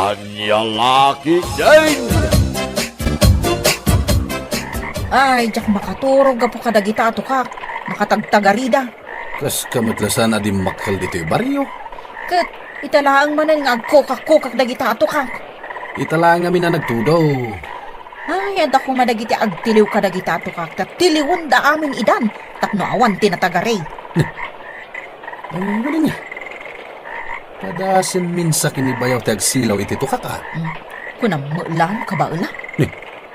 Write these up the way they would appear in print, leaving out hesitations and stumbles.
Kanyang laki din! Ay, jak makaturog ka po kadagita ato kak. Nakatagtagarida. Kas kamatlasan na di makal dito yung baryo. Kat, italaang manan nga agkokak-kokak dagita ato kak. Italaan kami na nagtudaw. Ay, anda ko madagiti agtiliw ka dagita ato kak. Tiliwan da amin idan. Tapno awan tinatagaray. Ay, ano niya? Padasin minsa kinibayaw ti agsilaw iti tukak ah. Kunang mulan ka ba ula?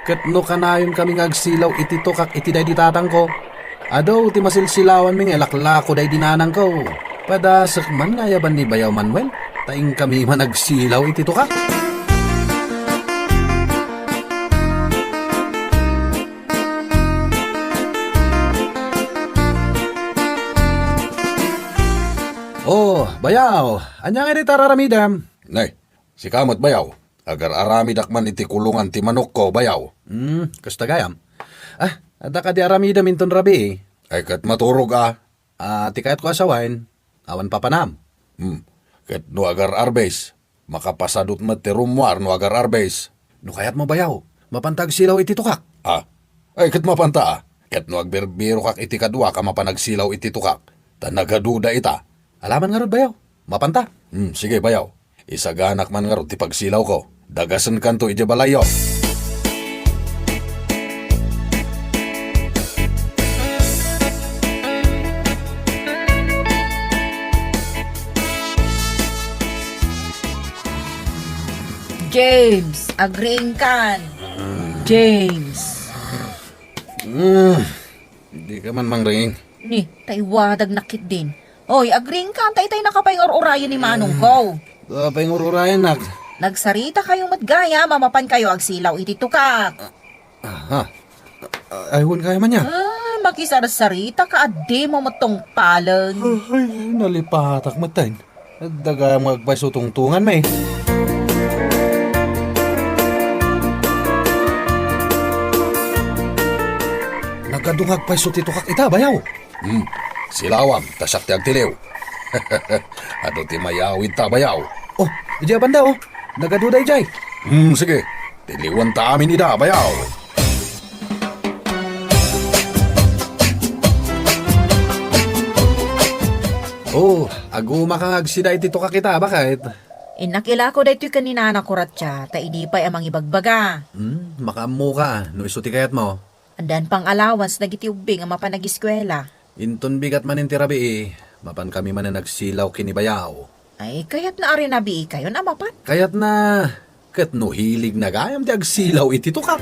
Katno kanayon kami agsilaw iti tukak iti day ditatang ko. Ado ti masilsilawan mi nga laklako day dinanang ko. Padasak man nga yaban ni Bayaw Manuel. Taing kami man agsilaw iti tukak. Oh, Bayaw, anyang iti tararamidam. Nay, si kamot Bayaw. Agar aramid akman iti kulungan ti manok ko, Bayaw. Kasta gayam. Ada ka di aramidam inton rabi. Ay kat maturog ah. Ti kayat ko asawain, awan papanam. Kat no agar arbes. Makapasadot met ti rumwar no agar arbes. No kayat mo Bayaw, mapantag silaw iti tukak. Ah, ay kat mapanta ah. Kat no agberbiro kak iti kadwa ka mapanagsilaw iti tukak. Ta nagaduda ita. Alaman nga rod Bayaw, mapanta. Sige Bayaw. Isaganak man nga ro ti pagsilaw ko. Dagasan kanto iti balayo. James, agreeing kan. James. Hindi ka man mangring. Ni, taywadag nakit din. Oy, agreeing kan, tay nakapay or-orayan ni Manong ko. Kapay ngururayan nak. Nagsarita kayong matgaya, mamapan kayo agsilaw iti tukak. Ayun kaya man niya. Makisarasarita ka adi mo matong palan. Ay, nalipatak matain. Daga magpaisutungtungan may. Nagadungag paisut ito kak ita, Bayaw. Silawam, tasak ti agtiliw. Ado ti mayawid ta Bayaw. Oh, ija banda oh. Nagaduday jay. Sige. Tiliwan ta amin ida, Bayaw. Oh, aguma kang agsida iti tukak ita, bakit? Inakila ko dahito kanina na kuratsa, ta hindi pa amang ibagbaga. Makamu ka, no isuti kayat mo. Andan pang allowance na gitiubing ang mapanag-eskwela. Inton bigat man intirabi mapan kami man na nagsilaw kini Bayaw. Ay, kaya't na rin nabi kayo na mapan. Kayat na, kat no hilig na gayam ti agsilaw iti tukak.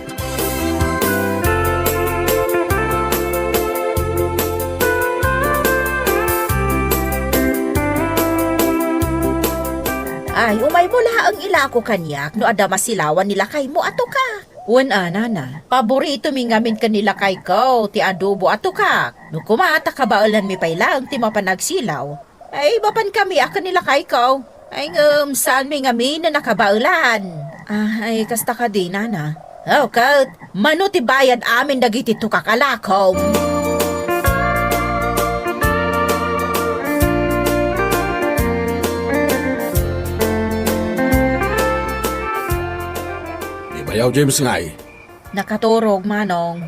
Ay, umay mula ang ilako kanyak no ada masilawan nila kay mo ato ka. Wan na. Paborito mi ngamin kanila kay ko, ti adobo ato ka. No kumata kabaulan mi pailang ti mapanagsilaw. Ay, bapan kami akan nila kay ko. Ay, saan mi ngamin na nakabaulan? Ay, kasta ka di, nana. Oh, kat, mano ti bayad amin dagiti to kakalakom. Bayaw James ngay. Nakaturog, manong.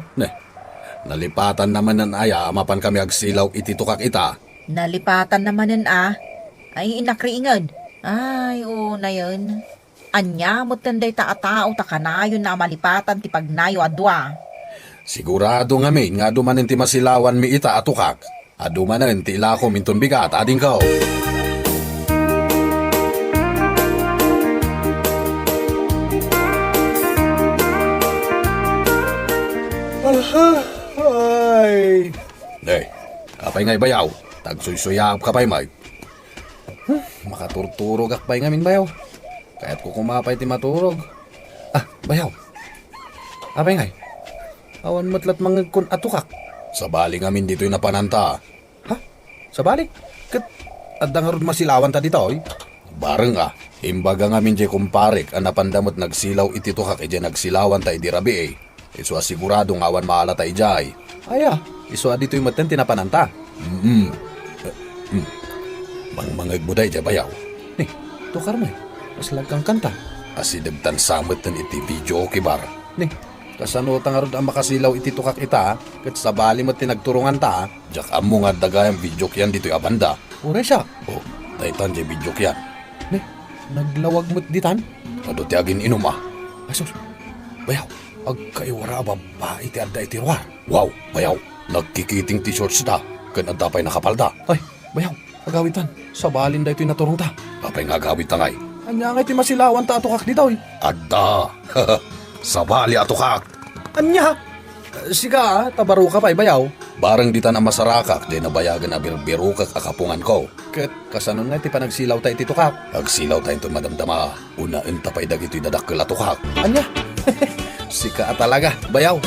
Nalipatan naman ng aya, mapan kami agsilaw iti tukak ita. Nalipatan naman nun Ay, inakriingad. Ay, oo na yun. Anya, mo tanday ta-atao ta kanayon na malipatan ti pagnayo adwa. Sigurado nga may nga dumanin ti masilawan mi ita atukak. Adumanin ti ilako minton bigat ading kao. Ay. Kapay ngay Bayaw. Tagsuysuyab kapay may. Makaturturog akpay ngamin Bayaw. Kaya't ko kumapay ti maturog. Bayaw. Apay ngay. Awan matlat mangagkon atukak. Sa bali ngamin dito'y napananta. Sa balik. Kat adang harod masilawan ta dito oy. Bareng imbaga ngamin di kumparik ang napandamot nagsilaw iti tukak iti nagsilawan ta idirabi Iso asigurado nga awan maalata ijay. Aya, iso dito'y maten tinapananta. Mangmangag mo day, Bayaw. Tukar mo mas lagkang kanta. Asidagtan samot ng iti video kibar. Ning, kasano tangarod ang makasilaw iti tukak ita, kat sa bali mo tinagturungan ta, Jak amo nga dagayang video kiyan dito'y abanda. ure siya. O, daytan di video kiyan. Ning, naglawag mo't ditan? Ado ti agin inum ah. Asus, bayaw, ag kaiwara babae ti adda iti ruwar. Wow, bayaw. Nagkikiting t-shirts ta. Kan adda pa'y nakapalda. Ay, bayaw, agawitan, sa balin da ito'y naturong ta. Apay nga gawit tangay. Anya nga iti masilawan ta atukak ditaw eh. Adda. Sabali ato kak. Anya? Siga, tabaro ka pa'y bayaw. Barang ditan ang masarakak, di nabayagan na birbirukak akapungan ko. Kat kasanon nga iti panagsilaw ta iti tukak. Agsilaw tayo itong madamdama. Unain tapay dagito'y dadakkel ato kak. Anya? Sika talaga, bayaw.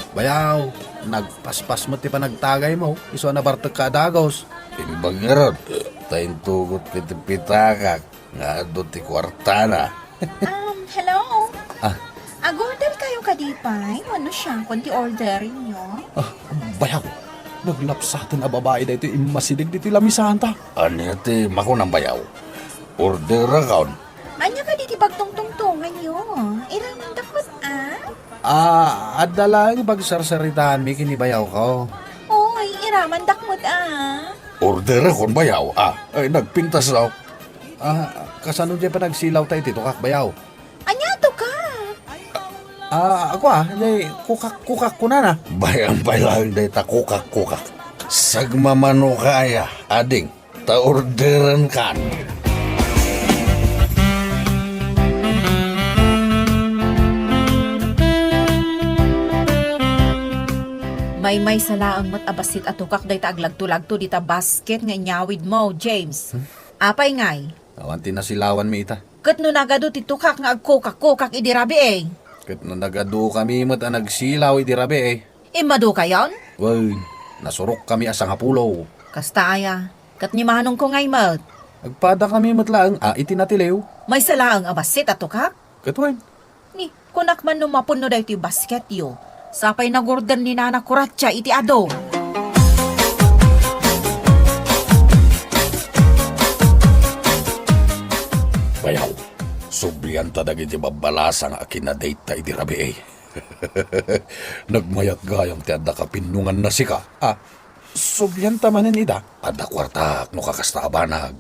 Bayaw, nagpaspas mo ti panagtagay mo. Iso na bartag ka dagos. Imbangirot. Tayong tugot pitipitakak. Nga doon ti kwartana. Hello? Ah. Agorder kayo kadipay? Ano siya? Kunti orderin nyo? Ah, bayaw, naglapsatan na babae da ito imasidig dito lamisahan ta. Ano ti mako ng bayaw? Order account. Anya ka diti pagtungtungtungan nyo? Ilang nang dapat Adda lang pagsarsaritaan mi kinibayaw ko. Oy, iraman dakmod Order account bayaw. Ay nagpintas raw. Kasano dyan pa nagsilaw tayo dito kak bayaw? Anya to ka? Ako kukak ko na na. Bayang lang day ta kukak. Sagmamano kaya, ading. Ta orderan kan. May salaang mat abasit atukak day ta aglagto-lagto dita basket nga inyawid mo, James. Apay ngay. Awanti na silawan mi ita. Kat no nagado ti tukak nga agkukak-kukak idirabi eh. Kat no nagadu kami mat ang nagsilaw itirabi eh. Imado kayon? Well, nasurok kami asang hapulo. Kasta aya. Kat ni manong ko ngay mat. Agpada kami mat lang, itinatilew. May salaang abasit atukak? Katwan, Ni, kunak man lumapun no day ti basket yo. Sapay nagorder ni Nana Kuratsa iti ado. Bayaw. Sublian ta dagi di babalasang akin na date ta idirabi eh. Nagmayat gayang ti adda ka pinungan na sika. subyan tamanin ida. Adda kwartak no kakastabanag.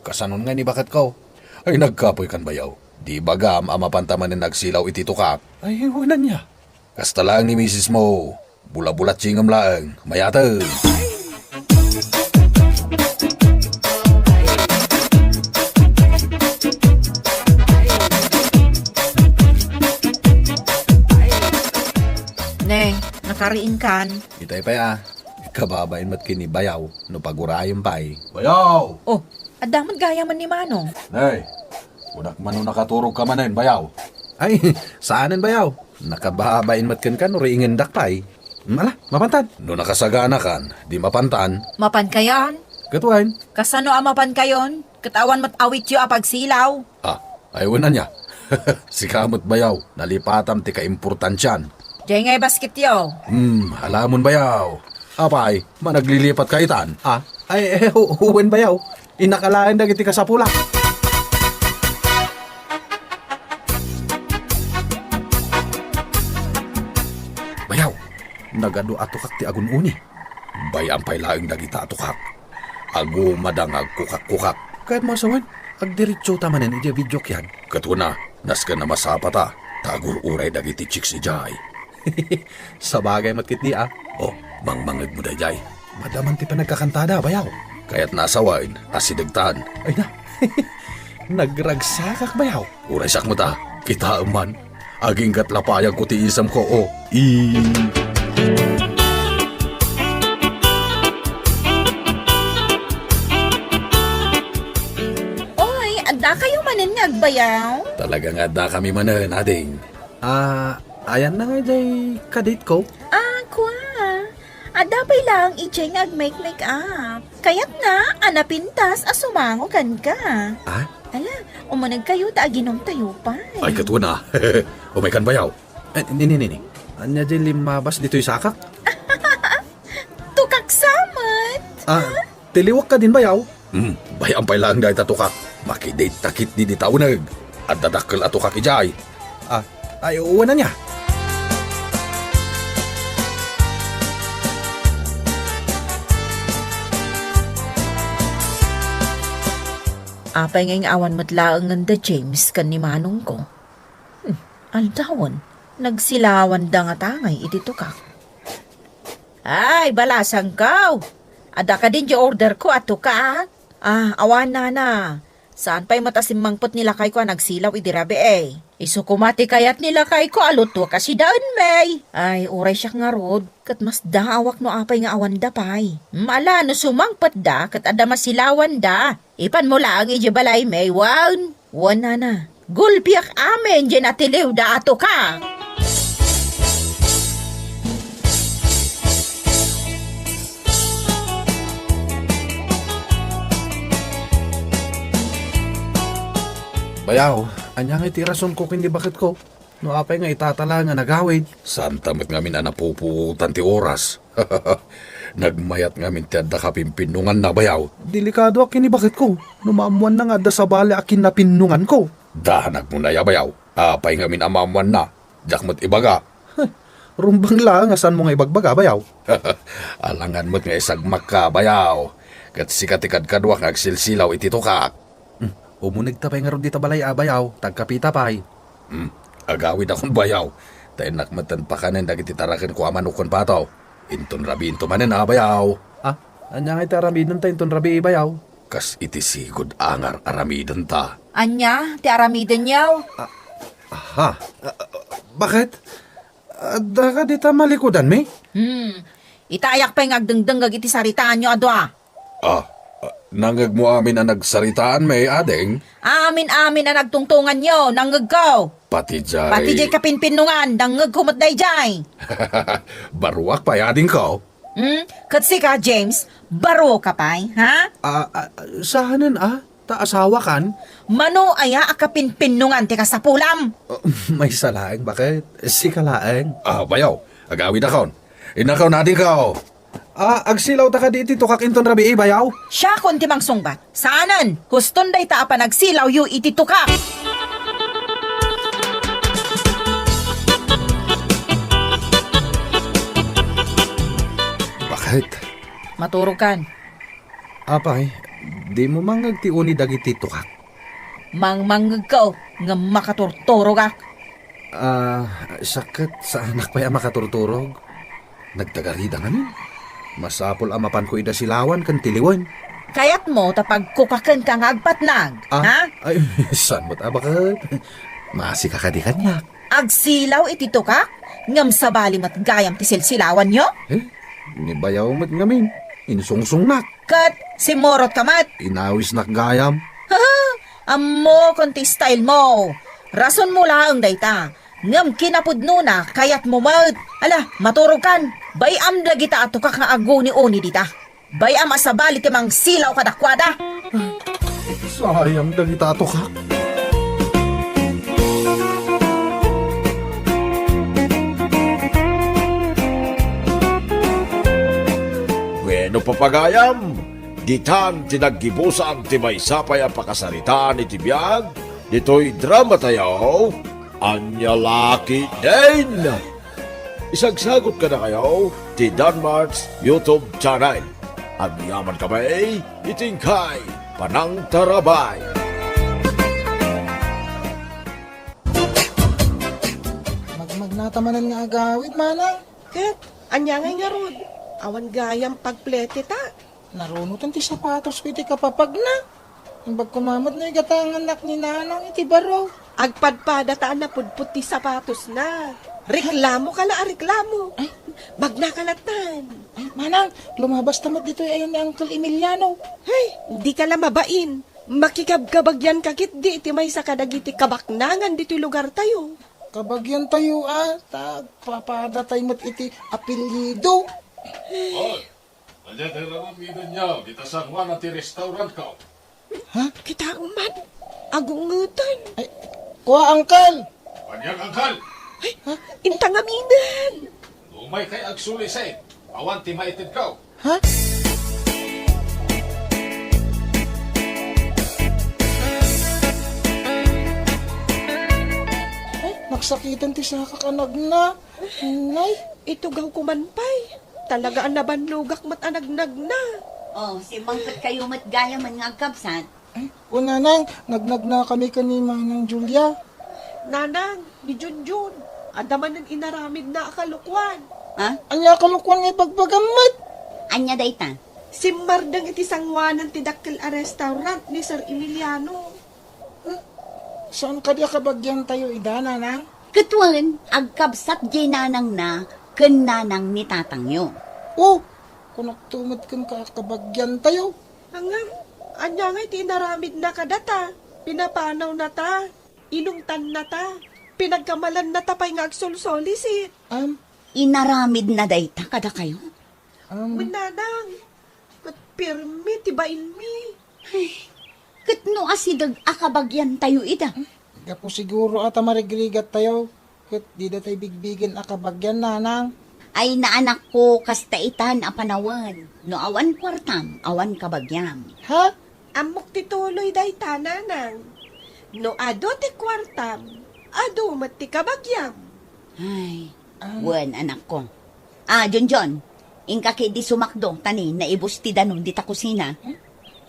Kasanon nga ni bakat ko. Ay nagkapoy kan bayaw. Di bagam amapantaman na nagsilaw iti tukak. Ay, wala niya. Kasta lang ni misis mo. Bula-bulat singam lang. Mayatag. Ne, nakariin kan. Itay pa kababain mat kini bayaw no pagurayon pa eh. Bayaw! Oh, adamot gaya man ni Manong. Nay, udak man no nakaturog ka manin, bayaw. Ay, saanin bayaw? Nakababain mat kan no riingin dak pa eh. Mala, mapantad. No nakasagana kan, di mapantan. Mapan kayon? Katuwain. Kasano amapan kayon? Katawan mat awit yo apag silaw. Ayaw na niya. Si kamot bayaw, nalipatam ti kaimportansyan. Diyan ngay basket yo. Halamon bayaw. Apay, managlilipat ka itan. Ay, huwen bayaw. Inakalain dagiti kasapula. Bayaw, Nagado atukak ti agun uni. bayang pay laing dagita atukak. Agu madangag kukak-kukak. Kahit masawan, agdiritso tamanin iti video kyan. Katuna, naskan na masapata. Tagur uray dagiti chicks ijay. Sa bagay matkiti Mangmangag mo dayjay. Madaman ti panagkakantada, bayaw. Kaya't nasawain, asidagtan. Ay na, nagragsakak bayaw. Uray sak mo ta, kita man. Aging katlapayag ko ti isam ko, Oy, adda kayo manin nga agbayaw? Talagang adda kami manan, ading. Ayan na nga jay kadate ko. Kwa. Adda pa'y lang ijay nga ag-make up. Kayat na, anapintas asumango kan ka. Ala, umunag kayo ta aginom tayo pa. Ay katuna, umay kan bayaw. Nini. Anya di limabas dito'y sakak? Tukak samat. Tiliwak ka din bayaw? Bayang pa lang dahil tatukak. Makidate takit di tawunag. At dadakkel atukak ijay. Ay, uwan na niya. Apay ngayong awan matlaang nganda James kan ni manong ko. Aldawon, nagsilawan da nga tangay iti tukak. Ay, balasang kaw. Ada ka din di order ko at tukak. Awan na. Saan pa'y matasimmangpot nila kay ko nagsilaw idirabi eh. Isukumati kayat nila kay ko aluto kasi daan may. Ay, uray siya nga rod. Kat mas daawak no apay nga awan da pay. Mala no sumangpot da kat ada masilawan da. Ipan mo lang ijibalay may wan. Wan na. Gulpiak amen dyan atiliw da ato ka. Bayaw, anya nga itirason ko kindi bakit ko. No apay nga itatala nga nagawid. Santamit ngamin na napuputan ti oras. Nagmayat ngamin ti adda kapimpinungan na bayaw. Delikado akini bakit ko. Numamuan na nga da sa bali akin na pinungan ko. Dahanag mo na ya bayaw. Apay ngamin amamuan na. Jakmat ibaga. Rumbang lang, asan mo nga ibagbaga bayaw? Alangan mo't nga isagmak ka bayaw. Kat sikatikad kadwak nagsilsilaw iti tukak. Umunig ta pa'y nga ron dita balay bayaw. Tagkapita pa'y. Agawid akong bayaw. Tayo nakmatan pa kanin dagiti tarakin ko amanukon pataw. Inton rabi into manin bayaw. Anya nga itaramidon ta inton rabi bayaw. Kas iti sigod angar aramidon ta. Anya, ti aramiden yaw. Bakit? Ada ka dita malikodan, me? Itayak pa'y ngagdengdeng iti saritaan nyo adwa. Nangag mo amin na nagsaritaan may adeng. Amin na nagtungtungan nyo, nangagaw. Pati jay. Pati jay kapinpinungan, nangag kumot day jay. Baruak pa yading ko. Katsi ka, James, baro ka pa'y, ha? Sahanan ta asawa kan? Mano aya akapinpinungan ti kasapulam. May salaeng, bakit? Si kalaeng. Bayaw, agawid akon. Inakaw natin ka. Agsilaw ta ka di iti tukak inton rabi bayaw. Siya kon ti mangsungbat. Saanan? Huston day ta pa nagsilaw yu iti tukak. Bakit? Maturukan. Apay, di mo mangagtiuni dagiti tukak. Mangmanggagaw nga makaturturog ak. Sakit sa anak pa yung makaturturog. Nagtagarida nga min. Masapol amapan ko ida silawan kan tiliwan. Kayat mo tapag kukakan kang agpatnag, ha? Ay, saan mo't bakit? Masi ka di kanya. Agsilaw iti tukak? Ngam sabali mat gayam ti silsilawan nyo? Nibayaw mo't ngamin. Insungsung nak. Kat, si Morot kamat. Inawis nak gayam. Ammo konti style mo. Rason mo lang dayta. Ngam kinapudno na kayat mo mat. Ala, maturukan. Bayam dagita ato ka nga aguni oni dita. Bayam asabali timang silaw kadakwada. Sayang dagita ato ka. Bueno papagayam, ditan tinaggibusan ti may sapay ang pakasaritaan iti biyag, dito'y drama tayo, Anya Laki din! Isagsagot ka na kayo, ti Danmarks YouTube channel. Ang yaman kami, itingkay, Panang Tarabay. Magnatamanan nga agawid, manang. Ket, anya nga rod. Awan gayang pagplete ta. Narunutan ti sapatos ko iti kapapag na. Imbag kumamot na igatang anak ni nanang iti baro. Agpadpada ta na pudput ti sapatos na. Reklamo ka na, reklamo. Ay. Magnakalatan. Ay, manang, lumabas tamad dito ayon ni Uncle Emiliano. Hey, di ka lang mabain. Makikabgabagyan kakit di iti may sa kadagiti kabaknangan dito lugar tayo. Kabagyan tayo papada tayo mat iti apelyido. Nandiyan tayo ramidan niyo, kita San Juan at restaurant ka. Kita uman. Agungutan. Ay, kuha, Uncle. Kanyang angkal! Intang aminan. Umay kay agsuli say. Awan ti maitid ka. Ha? Ay, nagsakitan ti sa kakanag na. Nay, Ito gaw kumanpay. Talaga ang nabanlugak matanagnag na. Oh, si mangkat kayo matgaya man nga kapsat. ay, una nang, nagnag na kami kanima ng Julia. Nanang, ni Junjun. Adaman ng inaramid na akalukwan. Ha? Anya kalukwan nga pagpagamat. Anya dayta? Si Mardang iti sangwanan ti dakkel a restaurant ni Sir Emiliano. Saan ka diya kabagyan tayo idana nang? Katwan, agkabsat jay nanang na, ken nanang ni tatangyo. Oh, kung nagtumad kan ka kabagyan tayo. Hanggang, anya nga iti inaramid na kadata. Pinapanaw na ta. Inungtan na ta. Pinagkamalan na ta pa'y nga agsulsolisit. Inaramid na dayta kada kayo. Winanang, kat pirmi, tibain mi. Katno asidag akabagyan tayo ida. Gapo siguro ata marigrigat tayo. Kat di da tayo bigbigin akabagyan nanang. Ay naanak ko kastaitan a panawan. No awan kwartam, awan kabagyam. Ha? Amok tituloy day tananang. No ado ti kwartam, ado mat ti kabagyam. Ay, wan anak ko. John, ingka di sumakdo, tani, naibus ti danon di ta kusina.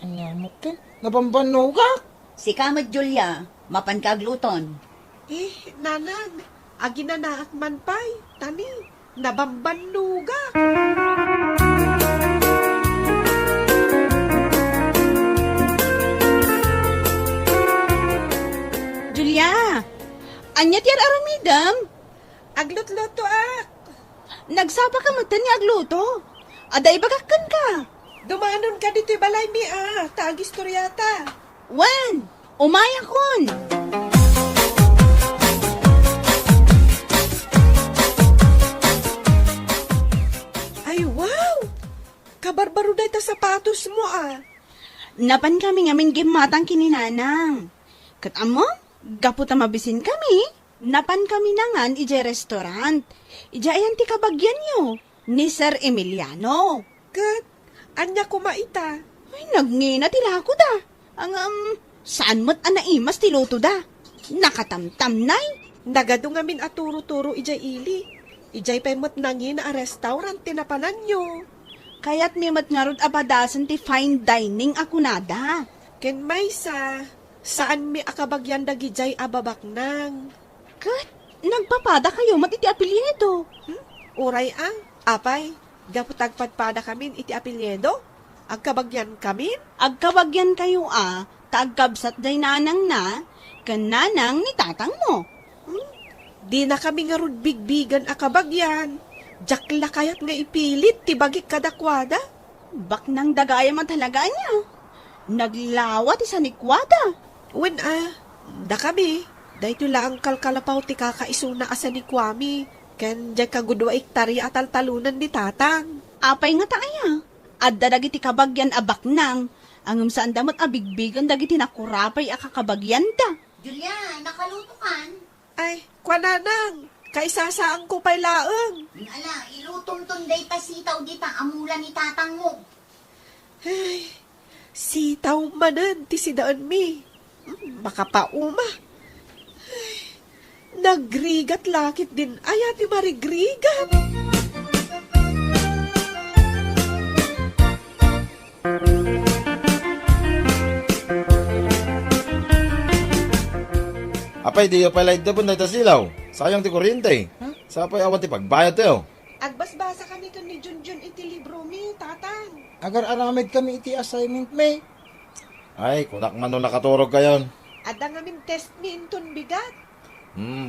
Anya mo tin? Nabambano ka? Si Kamat Julia, mapan kagluton. Nanang, aginanaak man pa'y, tani, nabambanluga. Julia, anya ti aramidam? Aglot-loto ak. Nagsapa ka magtan ni agluto. Aday bagakan ka. Dumanon ka dito balay mi taag istoryata. Wen, umaya kon. Ay, wow! Kabarbaro day ta sapatos mo Napan kami ngamin gimatang kininanang. Kat amo, gaputa mabisin kami. Napan kami nangan ije restaurant. Ija ayan ti kabagyan nyo, ni Sir Emiliano. Kat, anya kumaita. Ay, nagngina tila ko da. Ang, saan mo't anaimas ti luto da? Nakatamtam nay. Nagado ngamin aturo-turo ijay ili. Ijay pa'y mat nangin a restaurant tinapanan nyo. Kaya't may matngarod abadasan ti fine dining ako nada. Ken may saan mi akabagyan dagijay ababak nang. Kat, nagpapada kayo mat iti apelyido. Uray apay, gaputagpadpada kamin iti apelyedo. Agkabagyan kamin? Agkabagyan kayo taagkabsat day nanang na, kananang ni tatang mo. Di na kami nga rod bigbigan akabagyan. Jakla kayat nga ipilit ti bagik kadakwada. Bak nang dagaya man talaga niya. Naglawat isa ni kwada. Wen da kami. Dahito lang kalkalapaw ti kakaisuna asa ni Kwami. Ken dyan kagudwa iktari atal-talunan ni tatang. Apay nga taaya. Adda dagiti kabagyan abak nang. Angam saan damot abigbigan dagiti nakurapay akakabagyan da. Julia, nakaluto kan? Ay, kwananang. Kaisasaan ko pa'y laeng. Ala, ilutom ton day ta sitaw di ta amula ni tatang mo. Ay, sitaw manan ti sidaan mi. Makapauma. Ay, nagrigat lakit din. Aya ti marigrigat. Apay, di apay light dabon na silaw. Sayang ti kuryente. Sa apay awan ti pagbayad tayo. Agbasbasa kami kan ni Junjun iti libro mi, tatang. Agar aramid kami iti assignment may. Ay, kunak man no nakaturog kayon. Ada ngamin test mi inton bigat.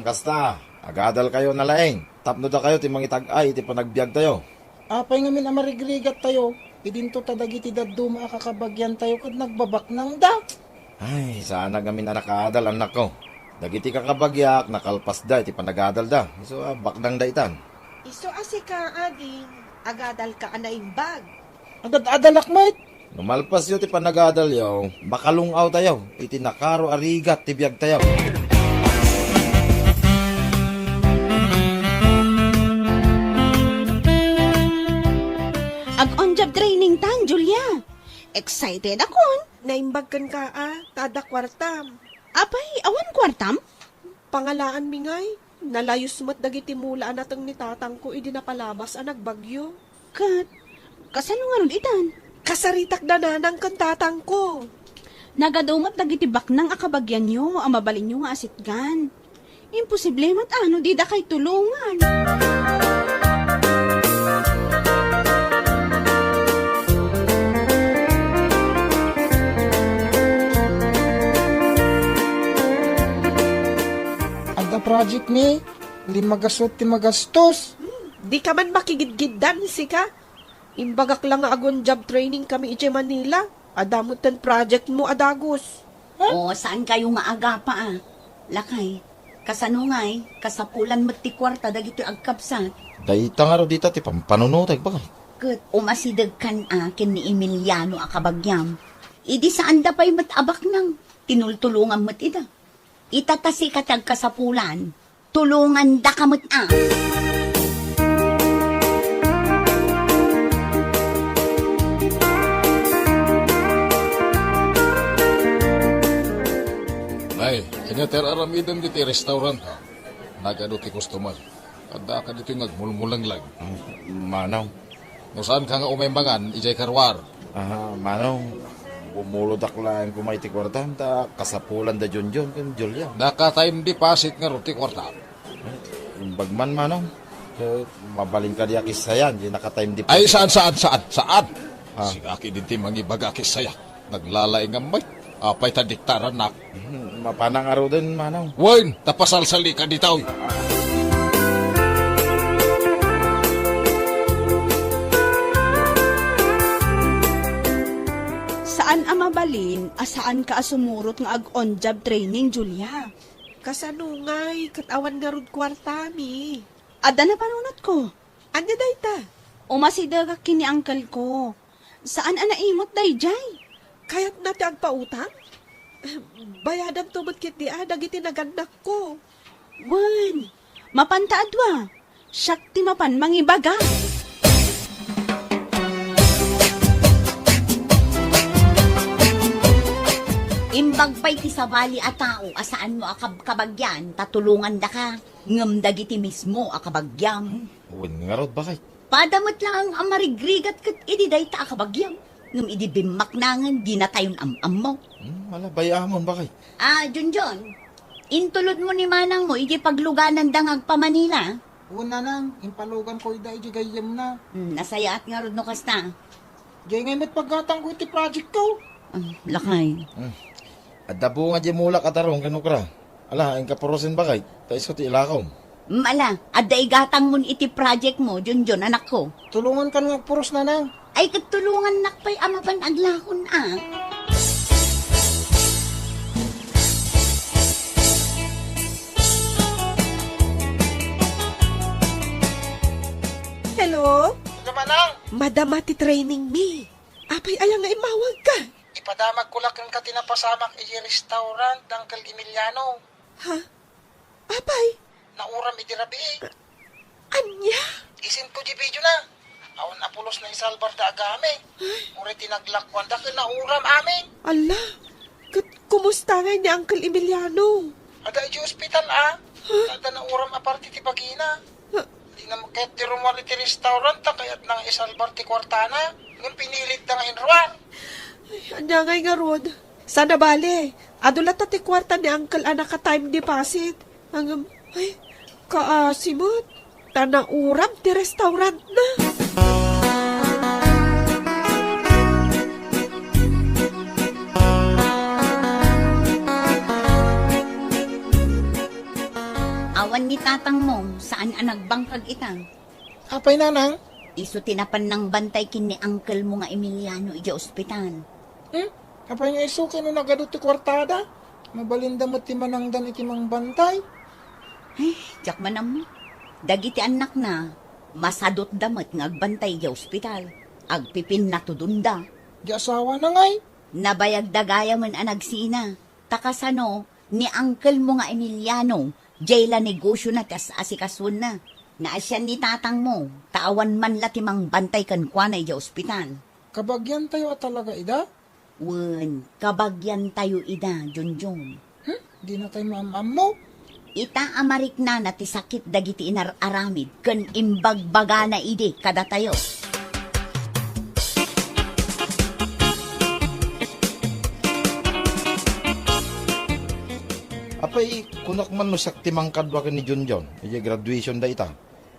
Kasta. Agadal kayo na laeng. Tapno da kayo ti mangitag-ay ti panagbiag tayo. Apay nga min amarigrigat tayo. Idinto tadagiti daddo makakabagyan tayo kad nagbabak nang da. Ay, sana gamin na nakadal anak ko. Dagiti kakabagyak, nakalpas da, iti panagadal da. So, bakdang daitan. Iso asi ka ading, agadal ka anaimbag. Agad adalak mait. Numalpas yun ti panagadal yaw, makalungaw tayo. Iti nakaro arigat ti biag tayo. excited akon. Naimbag kan ka tada kwartam. Apay, awan kwartam? Pangalaan mi ngay, nalayos mo't dagiti mula anatang ni tatang ko idi napalabas ang nagbagyo. Kat, kasano nga ron itan? Kasaritak na nanang kan tatang ko. Nagadumat dagiti baknang akabagyan nyo, ang mabalin nyo nga asitgan. Imposible mat ano, di da kay tulungan. Ada project ni, di magasot ti magastos. Di ka man makigidgidan si ka. Imbagak lang nga agon job training kami iti Manila. Adamot ten project mo adagos. O, saan kayo nga aga pa Lakay, kasano ngay, kasapulan mo't ti kwarta dagito agkapsat. Dahita nga ro dita ti pampanunotag ba? Kat, umasidag kan akin ni Emiliano akabagyam. Idi saan da pa'y matabak nang, tinultulungan mo't ida. Itatasi katag kasapulan, tulungan da kamot Ay, kanya teraramidan diti restaurant ha. Nagano ti customer. Kada ka dito yung agmulmulang lang. Manaw. No saan ka nga umembangan, ijay karwar. Manaw. Bumulodak lang kumay ti kwartam, ta kasapulan da Junjun kan Julia. Naka-time deposit nga ro ti kwarta. Bagman manaw. Mabaling ka diya kisayan, di naka-time di Ay, saan? Sigaki din ti mangibaga kisaya. Naglalay nga may. Apay ta diktaran nak. Mapanang araw din manaw. Wain, tapasalsali ka ditaw. Saan ang mabalin, asaan ka asumurot nga ag-on-job training, Julia? Kasano ngay, katawan nga rod kwarta mi. Ada na panunot ko. Anya dayta? Umasidag kini uncle ko. Saan ang naimot dayjay? Kaya't na ti agpautang? Bayadan tumot kit di dagiti naganak ko. Wan, mapantaadwa. Syakti mapan mangibaga. Imbag pa'y ti sabali a tao, asaan mo kabagyan, tatulungan da ka. Ngam dagiti mismo akabagyam. Uwin nga ro bakay. Padamot lang ang marigrigat kat idi day ta akabagyam. Ngam idi bimak nangan, di na tayon am mo. Wala bayamon bakay. Junjon, intulod mo ni manang mo, idi pagluganan dangag pa Manila. Una nang, impalugan ko ida iti gayam na. Nasayaat nga ron no kasta. Diyan ngay met paggatang ko iti project ko. Lakay. Adabo nga di mula katarong kanukra. Ala, ang kapurosin bakay. Tais ko ti ilakaw. Mala, aday gatang mo iti project mo, Junjon, anak ko. Tulungan ka nga puros na nang. Ay katulungan nakpay amapan aglakon Hello? Manang, Madama ti training mi. Apay ayang nga imawag ka. ipadamag ko lang ka tinapasamak iti restaurant ng Uncle Emiliano. Ha? Apay? Nauram iti rabi. Anya? Isin ko di video na. Awan apulos na isalbar da agami. Uri tinaglakwan da nauram amin. Ala, kumusta nga ni Uncle Emiliano? Ada iti hospital Ada nauram aparti ti pagina. Di na kahit ti rumwari ti restaurant kayat nang isalbar ti kwartana. Ngun pinilit na nga inruar. Anya nga rod. Sana bale, adulat ti kwarta ni Uncle anak ka time deposit. Ay, kaasimot. Tanauram ti restaurant na. Awan ni tatang mo, saan ang nagbangkag itang? Apay nanang? Iso tinapan ng bantay kin ni uncle mo nga Emiliano ija ospital. Apay nga isukin no nagadot ti kwartada. Mabalinda mo ti manangdan iti mang bantay. Tiyak manam mo. Dagiti anak na, masadot damot nga agbantay ija ospital. Agpipin na tudunda. Di asawa na ngay. Nabayag dagaya man anagsina. Takasano, ni uncle mo nga Emiliano, jayla negosyo na tas asikasun na. Naasyan ni tatang mo, taawan man latimang bantay kan kwa na ija ospital. Kabagyan tayo talaga ida. Kabagyan tayo ida, Junjun. Di na tayo mamam mo. Ita amarik na ti sakit dagiti inararamid, ken imbagbaga na ide kada tayo. Apay, kunak man no sakti mangkadwa ka ni Junjon. Iya graduation da ita.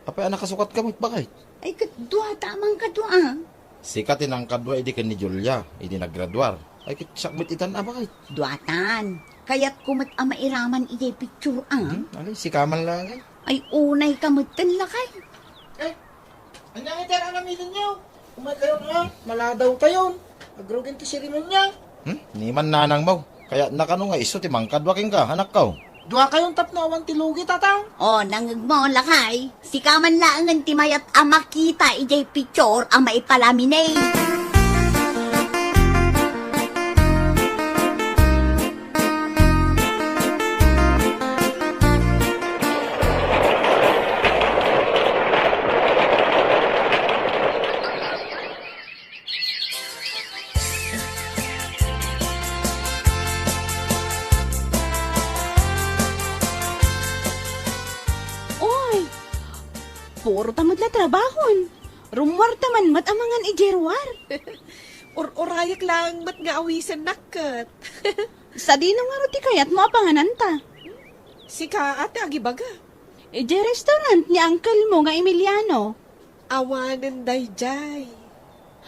Apay, anak kasukat kamot bakit? Ay, kadwa, tamang kadwa. Sikat inang kadwa idi ka ni Julia. Idi naggraduar. Ay, sakmit itan na bakit? Duatan, kaya't kumat amairaman ide picture Alay, sikaman lang ay. Ay, unay kamutan lakay. Anyang iter ang namitin niyo. Umay kayo na. Maladaw tayo. Agrugin ti sirimonya. Ni man nanang mo. Kaya nakano nga iso ti mangkadwa king ka, anak ka. Dua kayong tapnawan ti lugi, tatang. O, nangag mo lakay. Sikaman lang ang timayat amakita ide picture ang maipalaminay. Puro tamad na trabahon. Rumwar taman mat amangan ijerwar. Urayak lang mat nga awisan nakkat. Sa di nang ti kayat mo apanganan ta. Sika ate agibaga. Ije restaurant ni uncle mo nga Emiliano. Awanan dayjay.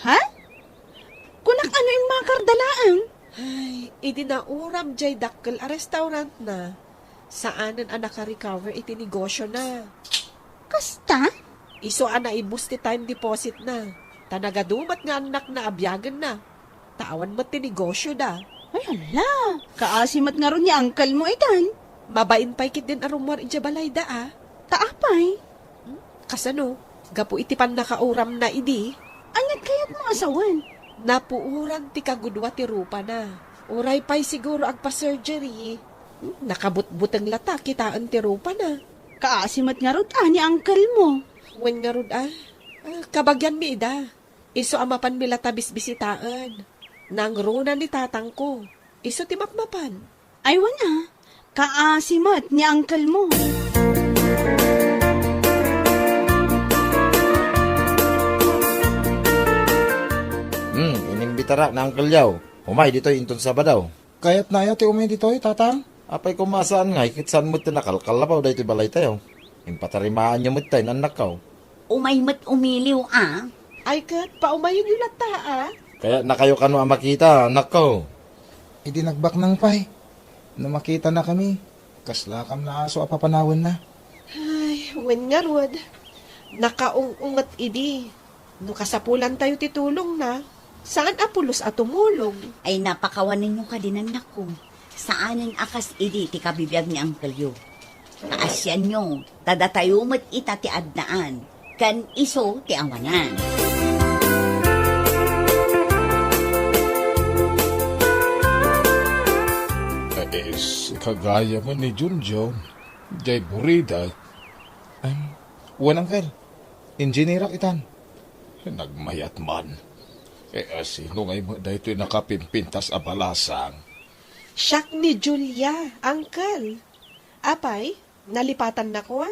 Ha? Kunak ano yung mga kardalaang? Ay, idi na uram jay dakkel a restaurant na. Saanan anak recover iti negosyo na. Kasta? Iso ana ibus ti time deposit na. Tanagadumat nga anak na abyagan na. Tawan mo ti negosyo da. Ay hala, kaasimat nga ron ni uncle mo itan. Mabain pa'y kit din arumwar ija balay da ah. Taapay. Kasano, gapu iti pan nakauram na idi. Anyat kayat mo asawan? Napuuran ti kagudwa ti rupa na. Uray pa'y siguro agpa-surgery. Nakabutbutang lata kitaan ti rupa na. Kaasimat nga ron ni uncle mo. Wen nga rod kabagyan mi ida. Iso amapan mila tabis bisitaan. Nang runa ni tatang ko. Iso ti mapmapan. Ay wana, kaasimat ni uncle mo. Ining bitara na Uncle Yaw. Umay dito inton sa badaw. Kayat na ti umay dito, tatang. Apay kumasaan nga, ikitsan mo tinakalkalabaw dahito balay tayo. Impatarimaan niyo mo tayo, anak ka. Umaymat umiliw Ay kat, paumayon yung lata ah. Kaya na kayo kano ang makita, anak ko. Idi nagbak ng pay. Na makita na kami. Kaslakam na aso apapanawin na. Ay, wen nga rod. Nakaungungat idi. No kasapulan tayo titulong na. Saan apulos at tumulong? Ay napakawanin yung kadinan ko. Saanin akas idi ti kabibiyag ni Uncle Yu. Kaasyan nyo, tadatayumat ita ti adnaan, kan iso ti awanan. Kagaya man ni Junjo, jay burida. Wanang kel. Engineer itan. Nagmayat man. Sino ngay mo dahito nakapimpintas abalasang. Siyak ni Julia, uncle. Apay, nalipatan na ko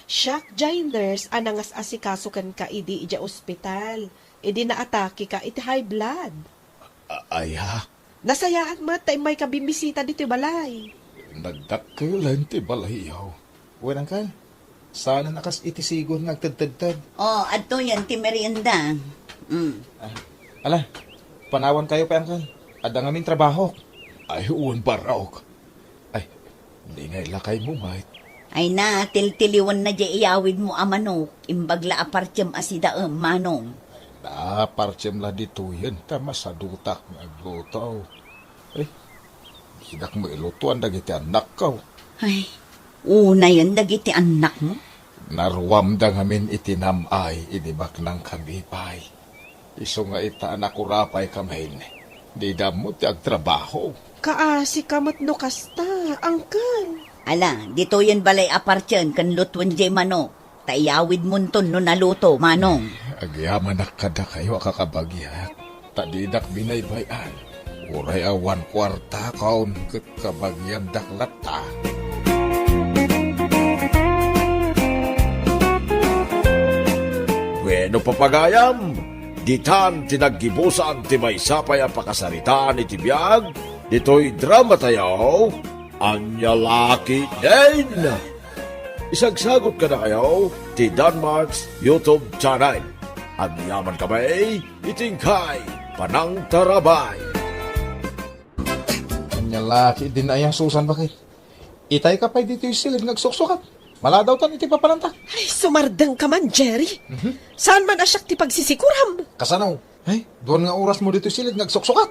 Siyak jay nurse anangas asikasukan ka idi ija ospital. Idi na atake ka iti high blood. Ay ha? Nasayaan mo tay may kabimisita dito balay. Nagdakkelan ti balayaw. Wanang kel. Sana nakas itisigon nga agtad-tad-tad. Adto yan ti merienda. Ala, panawan kayo pa, Uncle. Ada ngamin trabaho. Ay, uwan baraok. Ay, hindi nga ilakay mo, mate. Ay na, tiltiliwan na di iyawid mo amanok, imbagla apartyam asida manong. Partsem la dito yan, tama sa dutak ng agluto. Ay, hinak mo ilutuan dagiti anak ka. Ay, una yan dagiti anak mo. Naruwam da ngamin itinamay, idibak ng kagipay. Iso nga ita anak urapay kamain. Di damot ti agtrabaho. Kaasi kamat no kasta, uncle. Ala, dito yan balay apartyan kan lutwan jay manok. Taiyawid munton no naluto, manong. Agyaman na kada kayo kakabagyak. Tadidak binaybayan. Uray awan kwarta kaon ket kabagyan daklat ta. Bueno papagayam, ditan tinaggibusan ti may sapay ang pakasaritaan iti biyag, dito'y drama tayo, Anya Laki Din! Isagsagot ka na kayo, ti Danmarks YouTube channel. Ang yaman kami, itingkay, Panang Tarabay. Lalaki din ayang Susan bakit? Itay ka pa dito yung silid ngagsuksukat. Mala daw tan iti papalanta. Ay, sumardang ka man, Jerry. Saan man asyak ti pagsisikuram? Kasanaw? Ay, doon nga oras mo dito yung silid ngagsuksukat.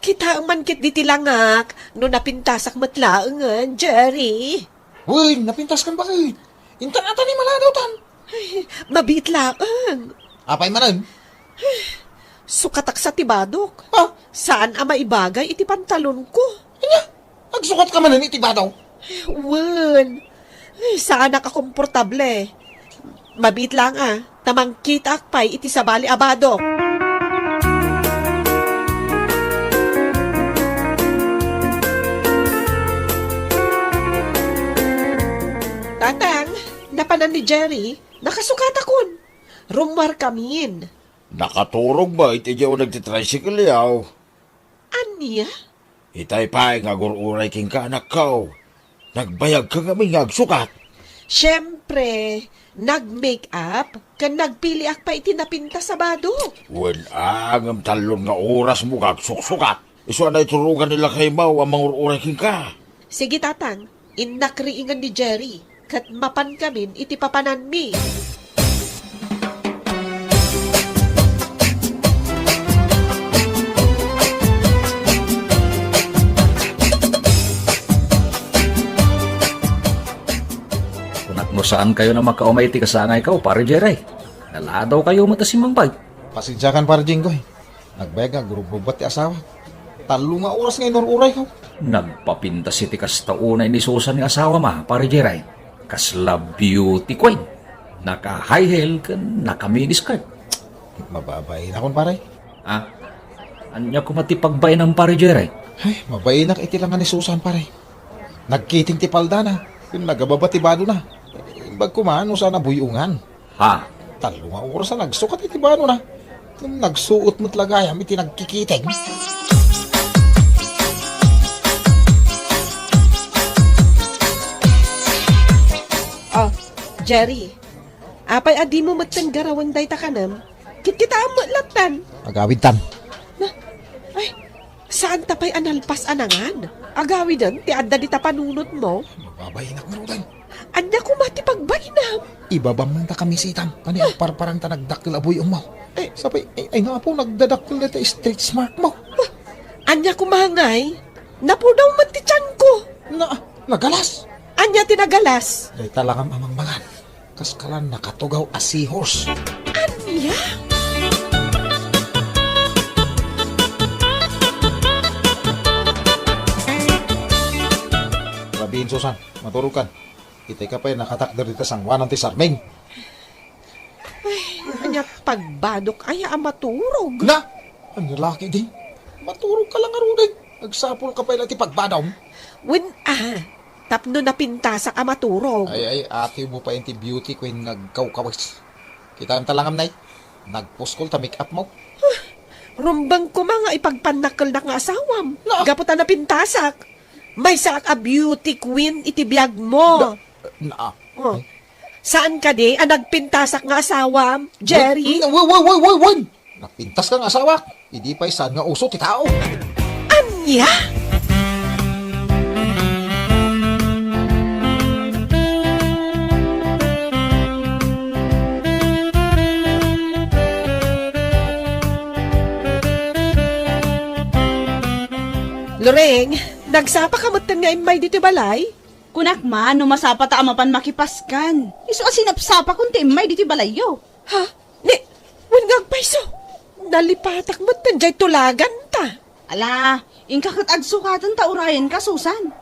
Kita ang mankit di tilangak, no napintasak matlaangan, Jerry. Uy, napintas kan bakit? Intan ata ni mala daw tan. Ay, mabitlaang. Apay manan? Sukatak sa tibadok. Ah, Saan ang maibagay iti pantalon ko? anya? Nagsukat ka manan iti badaw. Wan. Ay, saan nakakomportable? Mabit lang tamang kita akpay iti sabali abado. Tatang, napanan ni Jerry, nakasukat akon. Rumar kamin. Nakaturog ba iti jaw nagtitricycle yaw? Anya? Itay pa nga gururay king ka anak ko. Nagbayag ka kami ngagsukat. Siyempre, nag-make up, kan nagpili akpa iti napinta sa bado. Ang talon nga oras mo ngagsukat. Iso na iturugan nila kay Mau ang mangururay king ka. Sige tatang, inakriingan ni Jerry, kat mapan kamin iti papanan mi. No saan kayo na makaumay ti kasangay ka o pare Jeray? Naladaw kayo matasimang bay. Pasensyakan para Jinggoy. Nagbayag nga gurububat ti asawa. Talo nga oras ngayon uray ko. Nagpapintas iti kastaunay ni Susan ni asawa ma, pare Jeray. Kasla beauty queen. Naka-high heel kan naka-mini skirt. Mababayin akon pare. Anya ko matipagbay ng pare Jeray? Ay, mabayinak iti lang nga ni Susan pare. Nagkiting ti palda na. Yung nagababatibado na. Bag kumano sana buyungan. Talo nga oras na nagsukat iti bano na. Nung nagsuot mo't lagayam iti nagkikiting. Oh, Jerry, apay adi mo matanggarawan day takanam, kita mo latan. Agawid tan. Ay, saan tapay analpas anangan? Agawidan, ti adda di tapanunot mo. Mababayinak mo rin. Anya ko matipagbainam. Ibabam ta kami sitam. Kaniang parparang ta nagdakil aboy mo. Sapay, ay nga po nagdadakil na ta street smart mo. Anya ko mahangay, napudaw man ti tiyan ko. Nagalas. Anya tinagalas. Day talangam amang mangan. Kaskalan nakatugaw as seahorse. Anya? Sabihin Susan, maturukan. Itay ka pa nakatakder dito sang wanan ti Sarming. Anya pagbadok ay maturog. Na! Ang lalaki din. Maturog ka lang aruday. Nagsapol ka pa ti pagbadaw. Tapno na pintasak maturog. Ay, ate mo pa yung ti beauty queen nagkawkawas. Kita ang talangam na nagpuskol ta make up mo. Rumbang ko mga ipagpanakal na nga asawam. Gaputan na pintasak. May saak a beauty queen iti biyag mo. Saan ka di? Nagpintasak nga asawam, Jerry? Wait! Napintas ka nga asawa. Hindi pa isan nga uso ti tao. Anya? Loreng, nagsapa ka mo't nga imay dito balay? Kunak man, masapa ta amapan makipaskan. Iso asinapsapa kung timay diti balayo. Ha? Wan gagpaiso. Nalipatak mo't tanjay tulagan ta. Ala, ingkakot agsukatan ta urayan ka, Susan.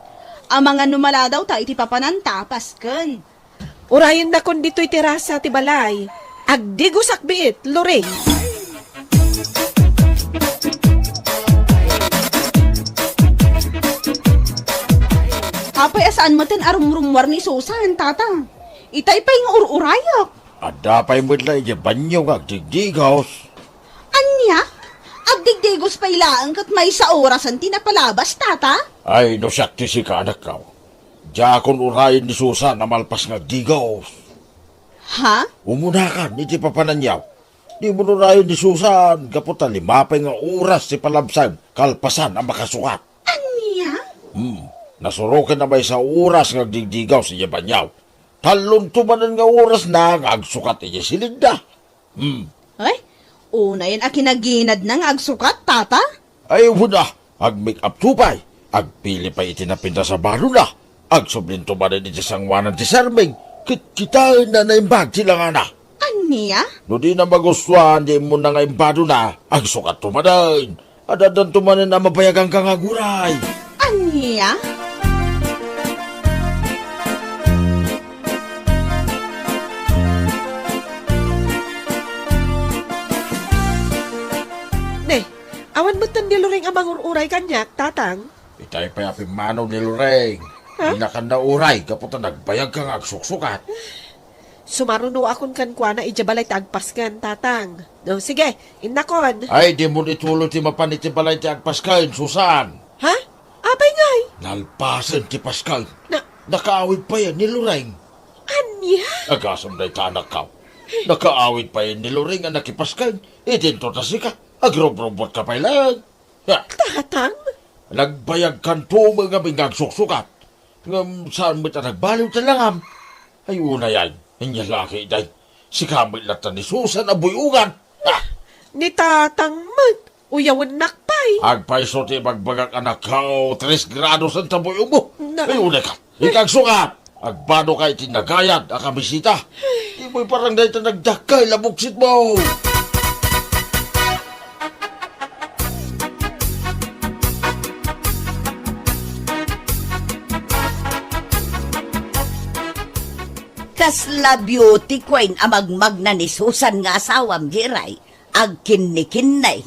Ang mga numala daw ta iti papananta, paskan. Urayan na kun dito'y terasa ti balay. Agdigo sakbit, Loreng. Apay asaan mo ten arumrumwar ni Susan, tata. Itay pa yung ururayak. Ada pa'y mudla iti banyo nga digdigos. Anya? Agdigdigos pa ilaan kat may sa orasan tinapalabas, tata? Ay, no sakti si kanak ka. Diya akong urayin ni Susan na malpas nga digos. Ha? Umunakan, iti papananyaw. Di mo urayin ni Susan, kaputan limapay nga oras si palabsan, kalpasan ang makasukat. Anya? Nasurokan na may sa oras nga digdigaw sa banyaw. Talon tumanan nga oras na nga agsukat iya silinda. Ay, una yan akinaginad ng agsukat, tata? Ay, na, ag-make up tupay. Agpili pa itinapinta sa baro na. Agsubling tumanan iti sangwanan ti Sarming. Kitain na naimbag sila nga na. Anya? No di na magustuhan, di mo na nga imbado na. Agsukat tumanan. Adadan tumanan na mabayagang kang aguray. Anya? Ne, awan mo tan niluring amang ururay kanyak, tatang. Itay pa yapin manaw ni Loreng. Inakanda uray, kaputan nagbayag kang agsuksukat. Sumaruno akon kan kwa na ijabalay tagpaskan, tatang. No, sige, inakon. Ay, di mo nitulo ti mapanit ti balay ti agpaskain, Susan. Ha? Abay ngay. Nalpasan ti Pascal. Na, Nakaawit pa yan ni Loreng. anya? Agasam na itanak ka. Nakaawit pa yan ni Loreng ang nakipaskain. Itinto ta sika. Agrob-robot ka pa lang. Ha, Tatang? nagbayag kan po mga bingagsusukat. Saan mo ta nagbaliw talangam? Ay, una yan. Inya laki day. Si Kamil latan ni Susan abuyungan. Ha! Ni tatang man. Uyawan nakpay. Agpaiso ti magbagak anak kao 3 grados ang tabuyong mo. Na- Ay, una ka. Ikagsukat. Agbano ka itinagayad ang kabisita. Di mo'y parang dahil ta nagdakay labuksit mo. Kasla beauty queen amagmag na ni Susan nga asawam giray. Ag kinnikinnay.